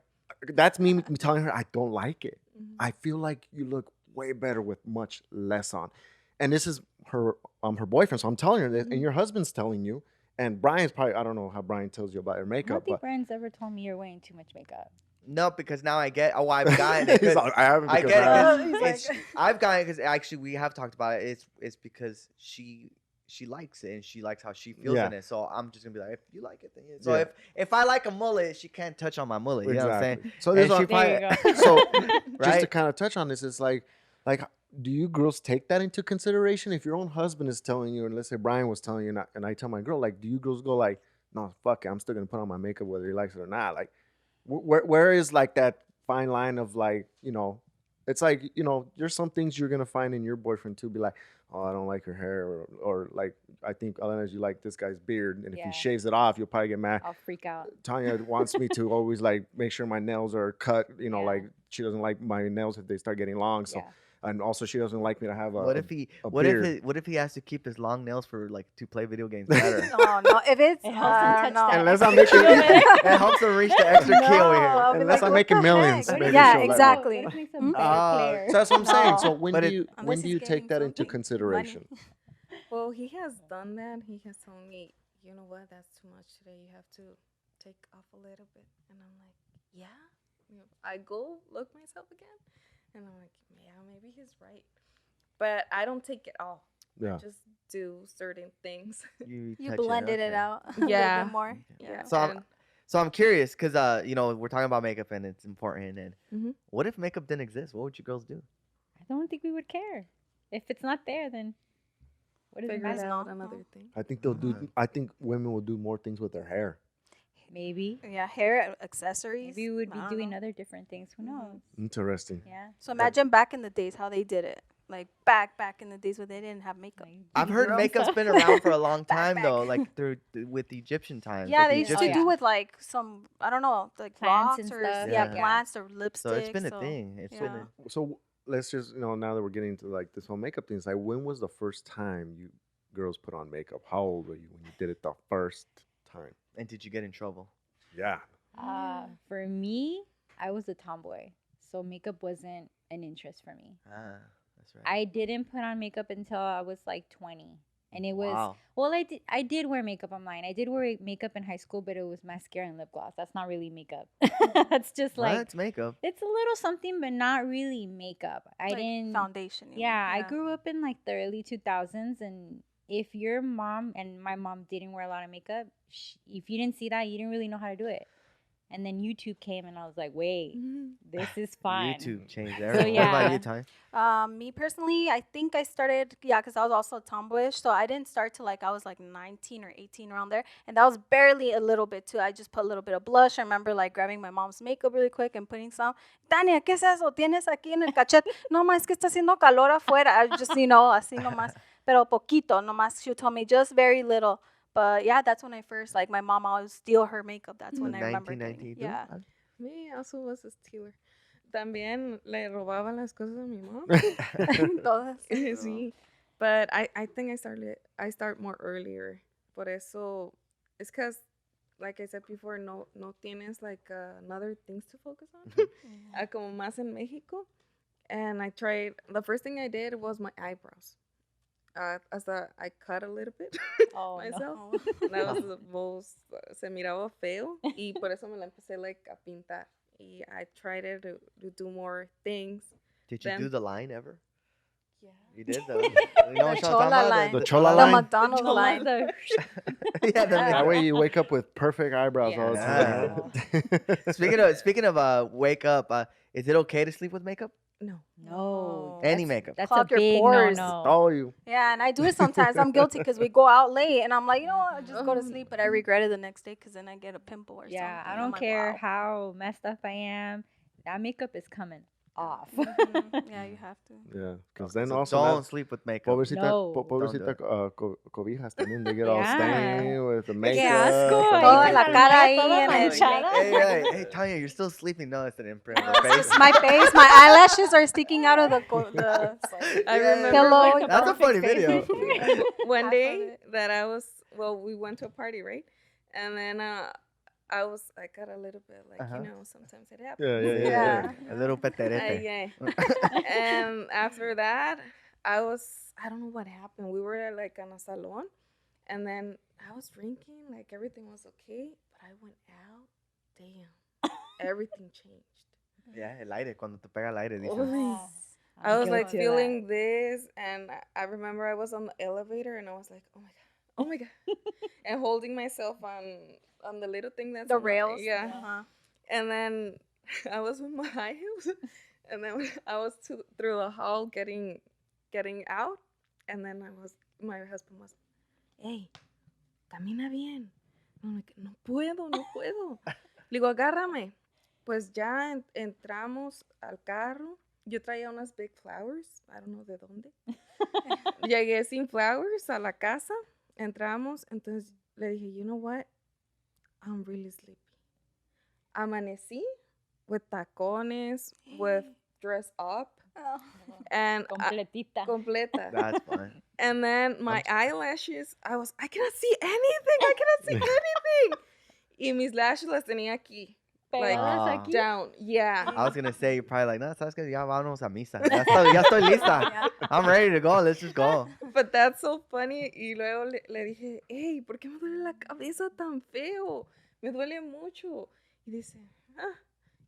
that's me telling her I don't like it. I feel like you look way better with much less on. And this is her boyfriend, so I'm telling her this, and your husband's telling you, and Brian's probably, I don't know how Brian tells you about your I don't makeup, think but Brian's ever told me you're wearing too much makeup. No, because now I get. Oh, I've gotten it. He's 'cause like, I haven't I because get I- it. 'Cause He's it's, I've gotten it because actually we have talked about it. It's because she likes it and she likes how she feels Yeah. in it. So I'm just gonna be like, if you like it, then yeah. So Yeah. if I like a mullet, she can't touch on my mullet. You know what I'm saying? So And there's she a, There you go. so just to Right? kind of touch on this, it's like, do you girls take that into consideration? If your own husband is telling you, and let's say Brian was telling you, and I tell my girl, like, do you girls go like, no, fuck it, I'm still gonna put on my makeup whether he likes it or not? Like, where is like that fine line of like, it's like, there's some things you're gonna find in your boyfriend too, be like, oh, I don't like her hair, or like, I think Alennis, you like this guy's beard, and if Yeah. he shaves it off, you'll probably get mad. I'll freak out. Tanya wants me to always like make sure my nails are cut. Yeah. Like she doesn't like my nails if they start getting long. So, Yeah. and also she doesn't like me to have a. What if he? a What beard. if he has to keep his long nails for like to play video games better? No, if it's, It helps him I don't touch know. that. Unless I'm extra making- key over there. It helps him reach the extra key over here. I'll be Unless I'm "What making the millions, heck?" maybe Yeah, she'll let me. exactly. Let's make some Hmm? better Ah, Claire. So that's what I'm saying. So No. when But do it- you Unless take he's that getting into some consideration? Well, he has done that. He has told me you know what, that's too much today. You have to take off a little bit. And I'm like, yeah. You know, I go look myself again, and I'm like, yeah, maybe he's right. But I don't take it all. Yeah. I just do certain things. You touch blended it okay. out a little Yeah. bit more. Yeah. So I'm curious because you know, we're talking about makeup and it's important. And Mhm. what if makeup didn't exist? What would you girls do? I don't think we would care. If it's not there, then what does it Figure it matter? out No. another thing. I think they'll do. I think women will do more things with their hair. Maybe. Yeah, hair accessories. Maybe we would I be don't doing know. other different things. Who knows? Interesting. Yeah. So imagine back in the days how they did it. Like back in the days where they didn't have makeup. Like, I've do heard your own makeup's stuff. been around for a long time Back. though, like with the Egyptian times. Yeah, like they the used to Egyptians- do with like some, I don't know, like Plants rocks and or stuff. yeah, Yeah. plants or lipsticks. So it's been a thing. It's been yeah. a, So let's just now that we're getting into like this whole makeup thing, it's like when was the first time you girls put on makeup? How old were you when you did it the first time? and did you get in trouble? Yeah. For me, I was a tomboy, so makeup wasn't an interest for me. Ah, that's right. I didn't put on makeup until I was like 20, and it was Wow. well, I did wear makeup online. I did wear makeup in high school, but it was mascara and lip gloss. That's not really makeup. That's just Well, like that's makeup. it's a little something, but not really makeup. I Like didn't. foundation. you mean? Yeah, I grew up in like the early 2000s, and if your mom and my mom didn't wear a lot of makeup, if you didn't see that, you didn't really know how to do it. And then YouTube came, and I was like, wait, this is fun. YouTube changed everything. What about you, yeah. Ty? Me personally, I think I started, because I was also tomboyish. So I didn't start till like I was like 19 or 18 around there. And that was barely a little bit too. I just put a little bit of blush. I remember like grabbing my mom's makeup really quick and putting some. Tania, ¿qué es eso? Tienes aquí en el cachete. No más que está haciendo calor afuera. I just, así nomás. Pero poquito, nomás. She told me just very little. But yeah, that's when I first, like, my mom always steal her makeup. That's when I remember getting, 1992? yeah. Me also was a stealer. También le robaba las cosas a mi mom. Todas. Sí. But I think I start more earlier. Por eso, it's because, like I said before, no tienes like another things to focus on. Como más en Mexico. And I tried, the first thing I did was my eyebrows. I cut a little bit Oh, myself. no. That was the most, se miraba feo. Y por eso me la empecé like a pintar. Y I tried to do more things. Did you Then- do the line ever? Yeah. You did though. You know what I'm Chola talking about? line. The chola The line? McDonald's Chola line. The- Yeah, the That way you wake up with perfect eyebrows all the Yeah. time. Speaking of wake up, is it okay to sleep with makeup? No. No. Any that's- makeup. That's Clog a your big pores. no. Oh, you. Yeah, and I do it sometimes. I'm guilty because we go out late, and I'm like, you know what, I'll just go to sleep. But I regret it the next day because then I get a pimple or something. Yeah, I I'm don't like, care wow. how messed up I am. That makeup is coming off. Mhm. Yeah, you have to. Yeah. Because then So also. don't sleep with makeup. Pobrecita, No. pobrecita cobijas también. They get all Yeah. stained with the makeup. Qué asco. and Toda everything. la cara ahí Toda en el manchada. Hey, Tanya, you're still sleeping. No, it's an imprint on her face. It's my face. My eyelashes are sticking out of the I Yeah. remember pillow. like, That's a funny video. one Half of day it. that we went to a party, right? And then I got a little bit like, sometimes it happens. Yeah. A little peterete. Yeah. And after that, I don't know what happened. We were like on a salon, and then I was drinking, like everything was okay, but I went out, damn, everything changed. Yeah, el aire, cuando te pega el aire, dicen. Oh, I'm I was like guilty of that. feeling this, and I remember I was on the elevator, and I was like, oh my god, and holding myself on the little thing that's The on rails. yeah. Uh-huh. And then I was with my high heels, and then I was through the hall getting out, and then my husband was, hey, camina bien. I'm like, no puedo. Le digo, agárrame. Pues ya entramos al carro. Yo traía unas big flowers, I don't know de dónde. Llegué sin flowers a la casa, entramos, entonces le dije, you know what? I'm really sleepy. Amanecí with tacones, with dress up, Oh. and Completita. completa. That's fine. And then my eyelashes, I cannot see anything. Y mis lashes las tenía aquí. like Ah. down. Yeah. I was gonna say you're probably like, no, sabes que ya vamos a misa. Ya estoy lista. Yeah. I'm ready to go. Let's just go. But that's so funny. Y luego le dije, hey, ¿por qué me duele la cabeza tan feo? Me duele mucho. Y dice,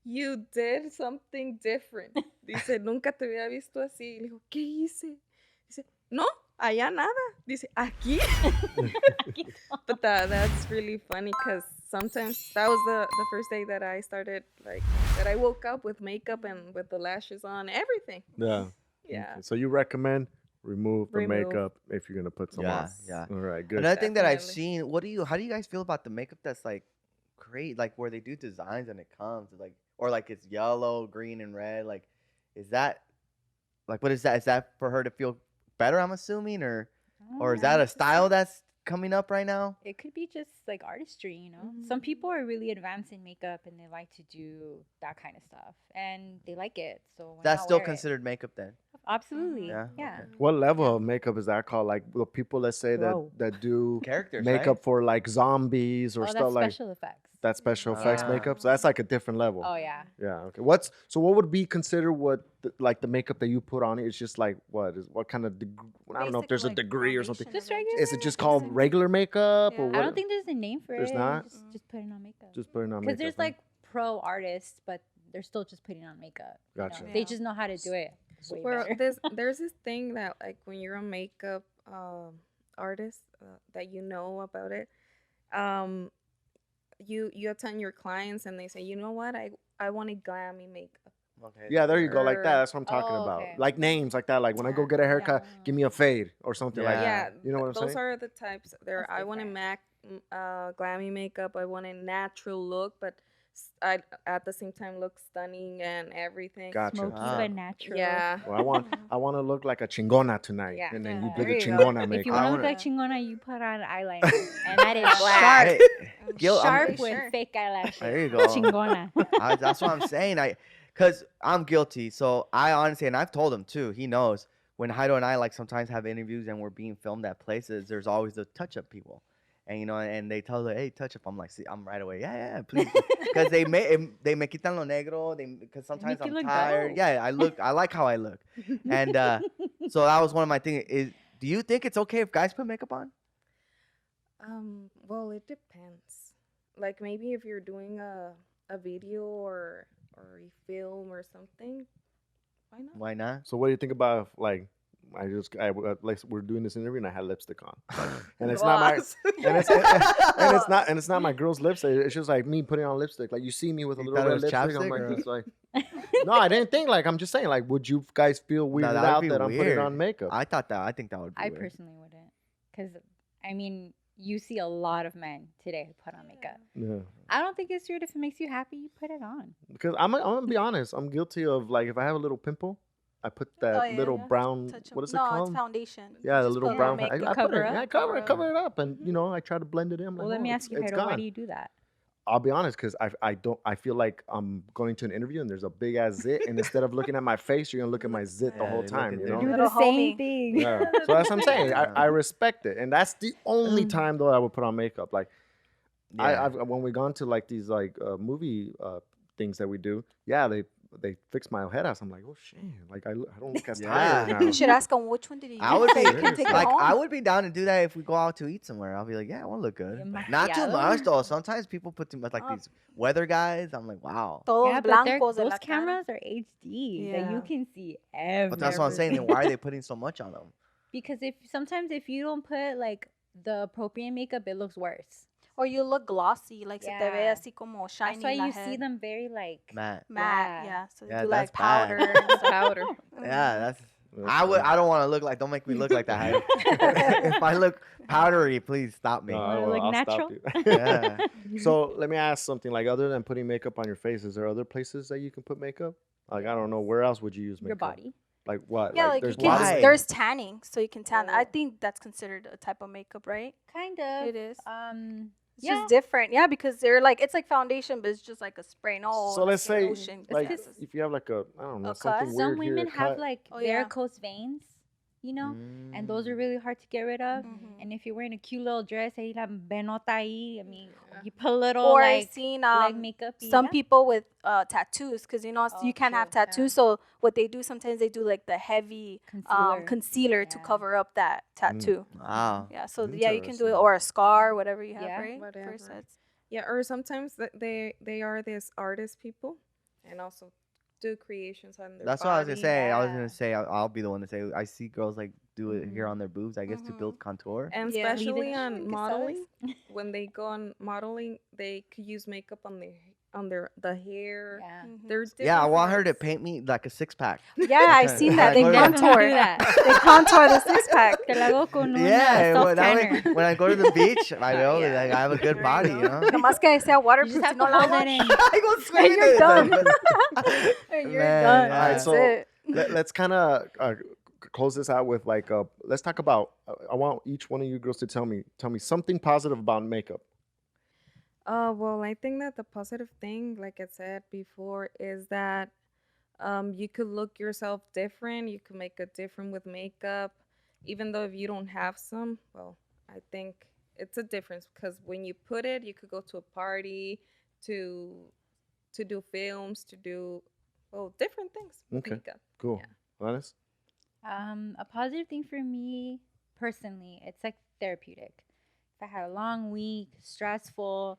you did something different. Dice, nunca te había visto así. Y le digo, ¿qué hice? Dice, no, allá nada. Dice, aquí. But that's really funny because sometimes that was the first day that I started, like, that I woke up with makeup and with the lashes on, everything. Yeah. Yeah. Okay. So you recommend remove the Remove. makeup if you're gonna put some Yeah, on. yeah. All right, good. Another thing that I've Definitely. seen, how do you guys feel about the makeup that's like great, like where they do designs and it comes like, or like it's yellow, green, and red? Like, is that like, what is that? Is that for her to feel better? I'm assuming, or is that a style that's coming up right now? It could be just like artistry, you know. Some people are really advanced in makeup and they like to do that kind of stuff, and they like it. So why That's not still wear it? considered makeup then. Absolutely. Yeah, Yeah. okay. What level of makeup is that called? Like the people, let's say Pro. that do Characters, makeup right? for like zombies or Oh, stuff that's like special effects. that, special effects Ah. makeup. So that's like a different level. Oh yeah. Yeah. Okay. What would be considered like the makeup that you put on it? It's just like what kind of I don't know if Basic, there's a like, degree or something. foundation Just or regular. Is it just called basic. regular makeup or Yeah. what? I don't think there's a name for There's it. not? Just putting on makeup. Just putting on Because makeup. there's huh? like pro artists, but they're still just putting on makeup. you know? Gotcha. They Yeah. just know how to do it. Way Well, better. there's this thing that, like, when you're a makeup artist, that you know about it, you attend your clients and they say, you know what, I want a glammy makeup. Okay. Yeah, there you go. Like that. Or- That's what I'm talking Oh, about. okay. Like names like that. Like when I go get a haircut, give me a fade or something like Yeah. that. You know what I'm those saying? are the types. There, That's I want a different. glammy makeup. I want a natural look, but I at the same time look stunning and everything. Gotcha. Smoky Ah. but natural. Yeah. Well, I want to look like a chingona tonight, Yeah. and then you Yeah. do the There you go. chingona If makeup. you I want to wanna- look like chingona, you put on eyeliner, and that is Black. sharp, Hey, Gil, I'm- sharp pretty with sure. fake eyelashes. There you go. Chingona. That's what I'm saying. Cause I'm guilty. So I honestly, and I've told him too. He knows when Heido and I like sometimes have interviews and we're being filmed at places. There's always the touch-up people, and you know, and they tell her, "Hey, touch up." I'm like, "See, I'm right away. Yeah, please." Because they me quitan lo negro. Because sometimes make you I'm look tired. dope. Yeah, I like how I look, and so that was one of my things. Do you think it's okay if guys put makeup on? Well, it depends. Like, maybe if you're doing a video or a film or something, why not? Why not? So what do you think about if, like like we're doing this interview and I had lipstick on, and it's not my Gloss. and it's not my girl's lipstick. It's just like me putting on lipstick. Like you see me with a You little thought it red was lipstick. I'm chapstick like, or- just like no, I didn't think like. I'm just saying like, would you guys feel weirded that'd out be that I'm putting weird. on makeup? I think that would be I weird. personally wouldn't, because I mean, you see a lot of men today who put on makeup. Yeah. I don't think it's weird if it makes you happy. You put it on. Because I'm gonna be honest, I'm guilty of like if I have a little pimple, I put that Oh, yeah, little yeah. brown Touch 'em. what is it No, called? it's foundation. Yeah, the Just little put brown. on I makeup. put Cover it. up? Yeah, cover it up, and you know I try to blend it in. I'm Well, like, let me oh, ask you, it's Heido, why gone. do you do that? I'll be honest, because I feel like I'm going to an interview and there's a big ass zit, and instead of looking at my face, you're gonna look at my zit the Yeah, whole you're time. looking You know. there. Do Little the same homie. thing. Yeah. So that's what I'm saying. Yeah. I respect it, and that's the only time though I would put on makeup. Like Yeah. I've when we gone to like these like movie things that we do, yeah, they fix my head out. I'm like, oh shit, like I don't look as Yeah. tired now. You should ask them which one did you use. I would so be you can take it like, home. I would be down to do that if we go out to eat somewhere. I'll be like, yeah, I want to look good. Bien Not too maquillado. much though. Sometimes people put too much, like Oh. these weather guys. I'm like, wow. Todos Yeah, but blancos de those la cara. cameras are HD that you Yeah. can see everything. But that's what I'm saying. Then why are they putting so much on them? Because if you don't put like the appropriate makeup, it looks worse. Or you look glossy, like se te ve Yeah. así como shiny. That's why la you see head. them very like Matt. Matte, Yeah. yeah. So you Yeah, do that's like powder. bad. and stuff. Powder. Yeah, that's. That's I would. funny. I don't want to look like. Don't make me look like that. Heidi. If I look powdery, please stop me. No, Wanna well, look I'll natural? stop you. Yeah. So let me ask something. Like other than putting makeup on your face, is there other places that you can put makeup? Like I don't know, where else would you use makeup? your body. Like what? Yeah, like you there's can. lots- Why? There's tanning, so you can tan. I Oh. think that's considered a type of makeup, right? Kind of. It is. It's Yeah. just different, yeah, because they're like it's like foundation, but it's just like a spray. No, So let's it's like say lotion. like Yes. if you have like a I don't know A something cut? weird Some here, women a have cut. like Oh, yeah. varicose veins, you know, and those are really hard to get rid of. And if you're wearing a cute little dress, ahí la venota ahí, I mean, you put a little Or like I've seen leg makeup. some yeah. people with tattoos, because you know you Oh, can't have true, yeah. tattoos. So what they do sometimes, they do like the heavy concealer to Yeah. cover up that tattoo. Wow. Yeah, so yeah, you can do it, Interesting. or a scar, whatever you have, Yeah. right? Whatever. First, that's Yeah, or sometimes they are these artist people, and also do creations on their That's what I was gonna body. say. I was yeah. gonna say I'll be the one to say I see girls like do it here Mhm. on their boobs. I guess to build contour. And Yeah. especially Cleavage. on Que modeling, when they go on modeling, they could use makeup on their the hair. Yeah. There's Yeah, I different want her to parts. paint me like a 6-pack. yeah, I've seen that. They Like, Definitely contour. do that. They contour the 6-pack. Te la hago con una Yeah, soft when, that way, tanner. when I go to the beach, I know Yeah. like I have a good There you body, go. you know. Nomás que sea You waterproof. just have si to no la hold wash, it in. I go swimming you're in it, done. man. you're Man, done. yeah. All right, That's so it. let's kind of close this out with like let's talk about. I want each one of you girls to tell me something positive about makeup. Well, I think that the positive thing, like I said before, is that you could look yourself different. You could make it different with makeup, even though if you don't have some. Well, I think it's a difference because when you put it, you could go to a party, to do films, to do different things with Okay. makeup. Cool. Yeah. Alennis? A positive thing for me personally, it's like therapeutic. If I had a long week, stressful,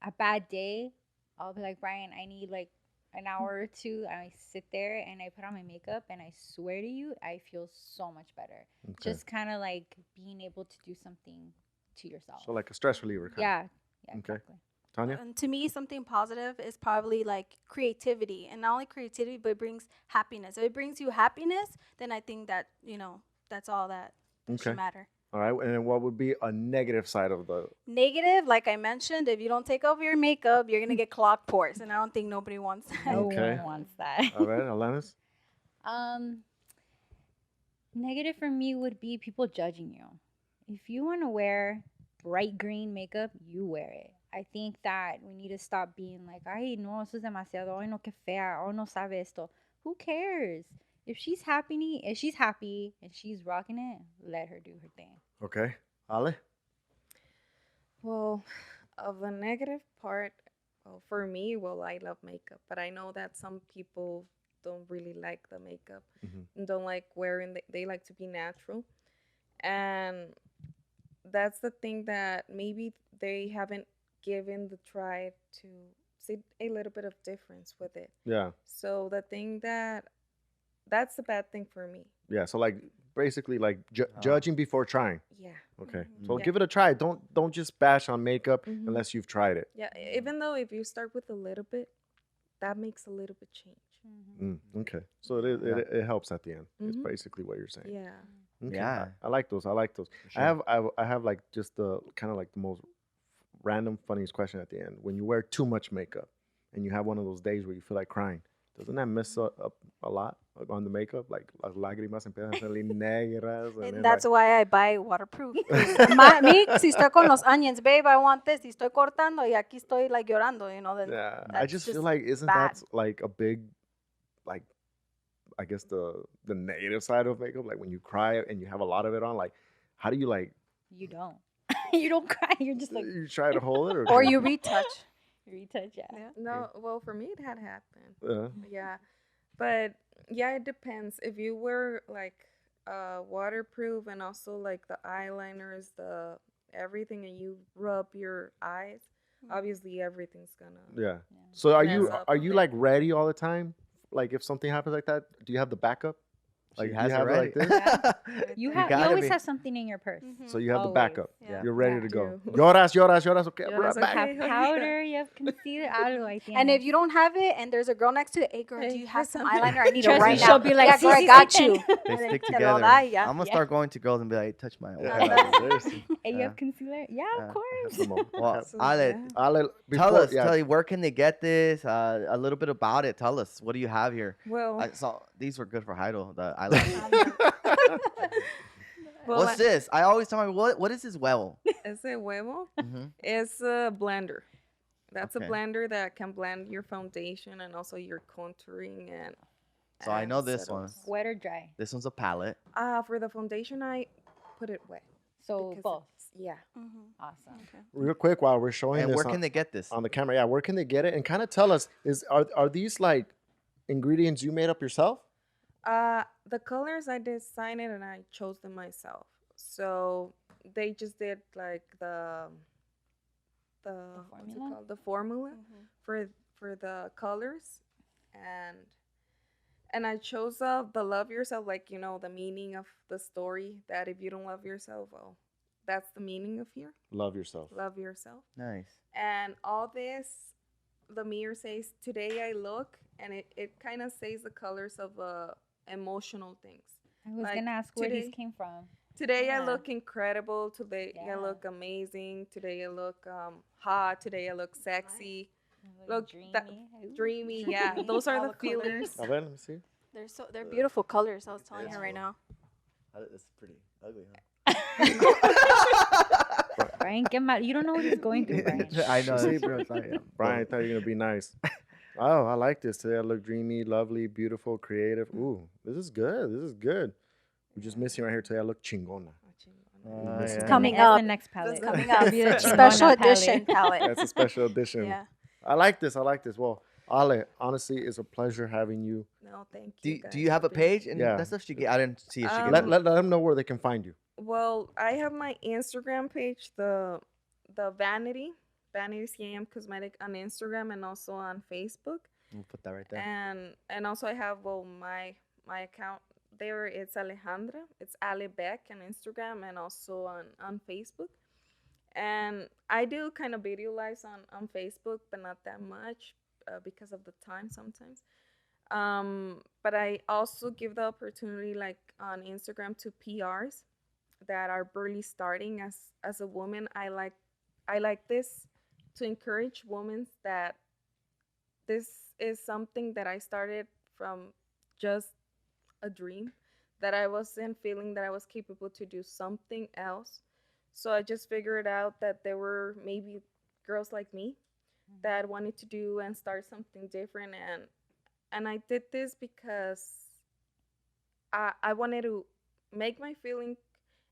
a bad day, I'll be like, Brian, I need like an hour or two. I sit there and I put on my makeup, and I swear to you, I feel so much better. Okay. Just kind of like being able to do something to yourself. So like a stress reliever. Kind Yeah. Yeah. Okay. Exactly. Tanya? And to me, something positive is probably like creativity, and not only creativity, but it brings happiness. If it brings you happiness, then I think that that's all that Okay. should matter. All right. And then what would be a negative side of the? Negative, like I mentioned, if you don't take off your makeup, you're gonna get clogged pores, and I don't think nobody wants that. No Okay. one wants that. All right, Alennis? Negative for me would be people judging you. If you want to wear bright green makeup, you wear it. I think that we need to stop being like, ay, no, eso es demasiado. Ay, no, qué fea. Oh, no sabe esto. Who cares? If she's happy and she's rocking it, let her do her thing. Okay. Ale? Well, of the negative part, for me, I love makeup, but I know that some people don't really like the makeup and don't like wearing. They like to be natural, and that's the thing that maybe they haven't given the try to see a little bit of difference with it. Yeah. So the thing that's the bad thing for me. Yeah. So like basically like judging before trying. Yeah. Okay. So Yeah. give it a try. Don't just bash on makeup unless you've tried it. Yeah. Even though if you start with a little bit, that makes a little bit change. Okay. So it helps at the end. It's basically what you're saying. Yeah. Okay. Yeah. I like those. Sure. I have like just the kind of like the most random funniest question at the end. When you wear too much makeup and you have one of those days where you feel like crying, doesn't that mess up a lot on the makeup? Like las lágrimas empiezan a salir negras. And And that's why I buy waterproof. Me, si estoy con los onions, babe, I want this. Si estoy cortando y aquí estoy like llorando, then yeah. I that's just feel just like isn't bad. that like a big like I guess the negative side of makeup, like when you cry and you have a lot of it on, like how do you like You don't. You don't cry. You're just like, you try to hold it or you retouch. retouch, yeah. No, well, for me it had happened. Yeah. Yeah, but yeah, it depends. If you wear like waterproof and also like the eyeliners, the everything, and you rub your eyes, obviously everything's gonna. Yeah. So are Mess you up are a you bit. like ready all the time? Like if something happens like that, do you have the backup? Like She do has you it have ready. it like this? You gotta always be. have something in your purse. So you have the Always. backup. Yeah. You're ready Yeah. to go. Do. Lloras. Okay, Lloras, right okay. back. You have powder, you have concealer, algo ahí And if tienes. you don't have it and there's a girl next to it, hey girl, do Hey, you have put some something. eyeliner? I need it Trust me, right now. she'll be like, yeah, "Sí, girl, I sí, got sí, you. They And then stick te lo together. da y ya. I'm gonna start going to girls and be like, touch my old Yeah, head. seriously. And you Yeah. have concealer? Yeah, Yeah. of course. Come on. Well, So, Ale, yeah. Ale, tell before- us, yeah. tell you, where can they get this? A little bit about it. Tell us, what do you have here? Well, I saw these were good for Heido. The eyelash. well, What's this? I always tell my what is this huevo? ese huevo Mm-hmm. is a blender. That's Okay. a blender that can blend your foundation and also your contouring and So I and know this one. settles. Wet or dry? This one's a palette. For the foundation, I put it wet. So because both. Yeah. Awesome. Real quick, while we're showing And this where on, can they get this? on the camera, yeah, where can they get it? And kind of tell us, are these like ingredients you made up yourself? The colors I designed it and I chose them myself. So they just did like what's it formula? called? The formula for the colors, and I chose the love yourself, like the meaning of the story, that if you don't love yourself, well, that's the meaning of here. Love yourself. Love yourself. Nice. And all this, the mirror says, today I look, and it kind of says the colors of emotional things. I was Like, gonna ask where these today- came from. Today I Yeah. look incredible. Today I Yeah. look amazing. Today I look hot. Today I look sexy. Look, dreamy. Yeah, those are All the the colors. feelings. A ver, let me see. They're beautiful colors. I was telling her right now. That's pretty ugly, Brian, get mad. You don't know what he's going through, Brian. I know. See, that's bro, true. Sorry, yeah. Brian, I thought you were gonna be nice. Oh, I like this. Today I look dreamy, lovely, beautiful, creative. Ooh, this is good. This is good. We're just missing right here. Today I look chingona. Yeah. Coming That's up. the next palette. It's Coming up. Be the Special Chingona edition palette. palette. That's a special edition. Yeah. I like this. I like this. Well, Ale, honestly, it's a pleasure having you. No, thank Do, you. do you have a page? And Yeah. that stuff she I didn't see if she gave Um, me. Let them know where they can find you. Well, I have my Instagram page, the Vanity CAM Cosmetic on Instagram and also on Facebook. We'll put that right there. And also I have my account there. It's Alejandra. It's Ale Beck on Instagram and also on Facebook. And I do kind of video lives on Facebook, but not that much because of the time sometimes. But I also give the opportunity, like on Instagram, to PRs that are barely starting as a woman. I like this to encourage women that this is something that I started from just a dream, that I wasn't feeling that I was capable to do something else. So I just figured out that there were maybe girls like me that wanted to do and start something different, and I did this because I wanted to make my feeling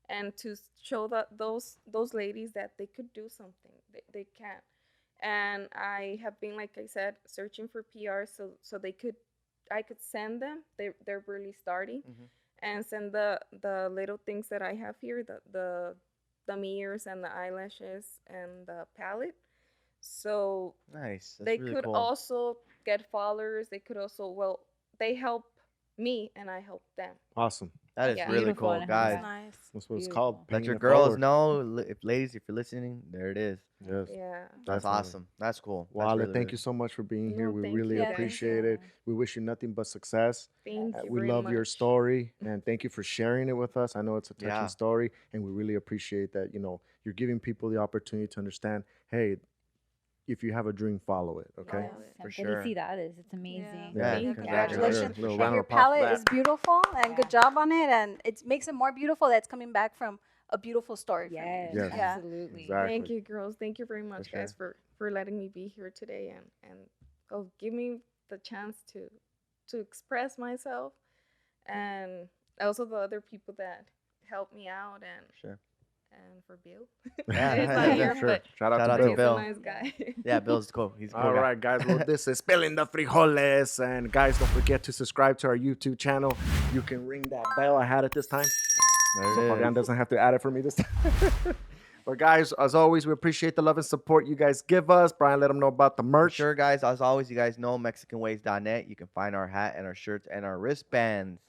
and to show that those ladies that they could do something, they can. And I have been, like I said, searching for PR so I could send them. They're really starting, and send the little things that I have here, the mirrors and the eyelashes and the palette. So Nice. That's they really could cool. also get followers. They could also, they help me and I help them. Awesome. That is Yeah. really Beautiful, cool, Alejandra. guys. Nice. That's what it's Beautiful. called. Let paying your it girls forward. know, ladies, if you're listening, there it is. Yes. Yeah. That's Definitely. awesome. That's cool. Well, That's Ale, really, thank really- you so much for being here. No, We thank really you, guys. appreciate it. We wish you nothing but success. Thank you We very love your much. story, and thank you for sharing it with us. I know it's a touching Yeah. story, and we really appreciate that. You're giving people the opportunity to understand. Hey, if you have a dream, follow it. Okay. Follow it. For sure. Felicidades. It's amazing. Yeah, Thank you. Congratulations. Little And round your of applause for palette that. is beautiful, and good job on it. And it makes it more beautiful that's coming back from a beautiful story. from you. Yes, Yes. Yeah. absolutely. Exactly. Thank you, girls. Thank you very much, guys, for letting me be here today and give me the chance to express myself, and also the other people that helped me out, Sure. and for Bill. Yeah, He's not here, Sure. but Shout out Shout to out Bill. to he's Bill. a nice guy. Yeah, Bill's cool. He's a cool All guy. right, guys. Well, this is Spilling the Frijoles. And guys, don't forget to subscribe to our YouTube channel. You can ring that bell. I had it this time. There So it Fabian is. doesn't have to add it for me this time. But guys, as always, we appreciate the love and support you guys give us. Brian, let them know about the For merch. sure, guys. As always, you guys know MexicanGueys.net. You can find our hat and our shirts and our wristbands.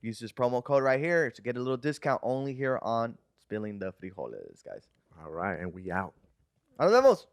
Use this promo code right here to get a little discount only here on Spilling the Frijoles, guys. All right, and we out. Nos vemos.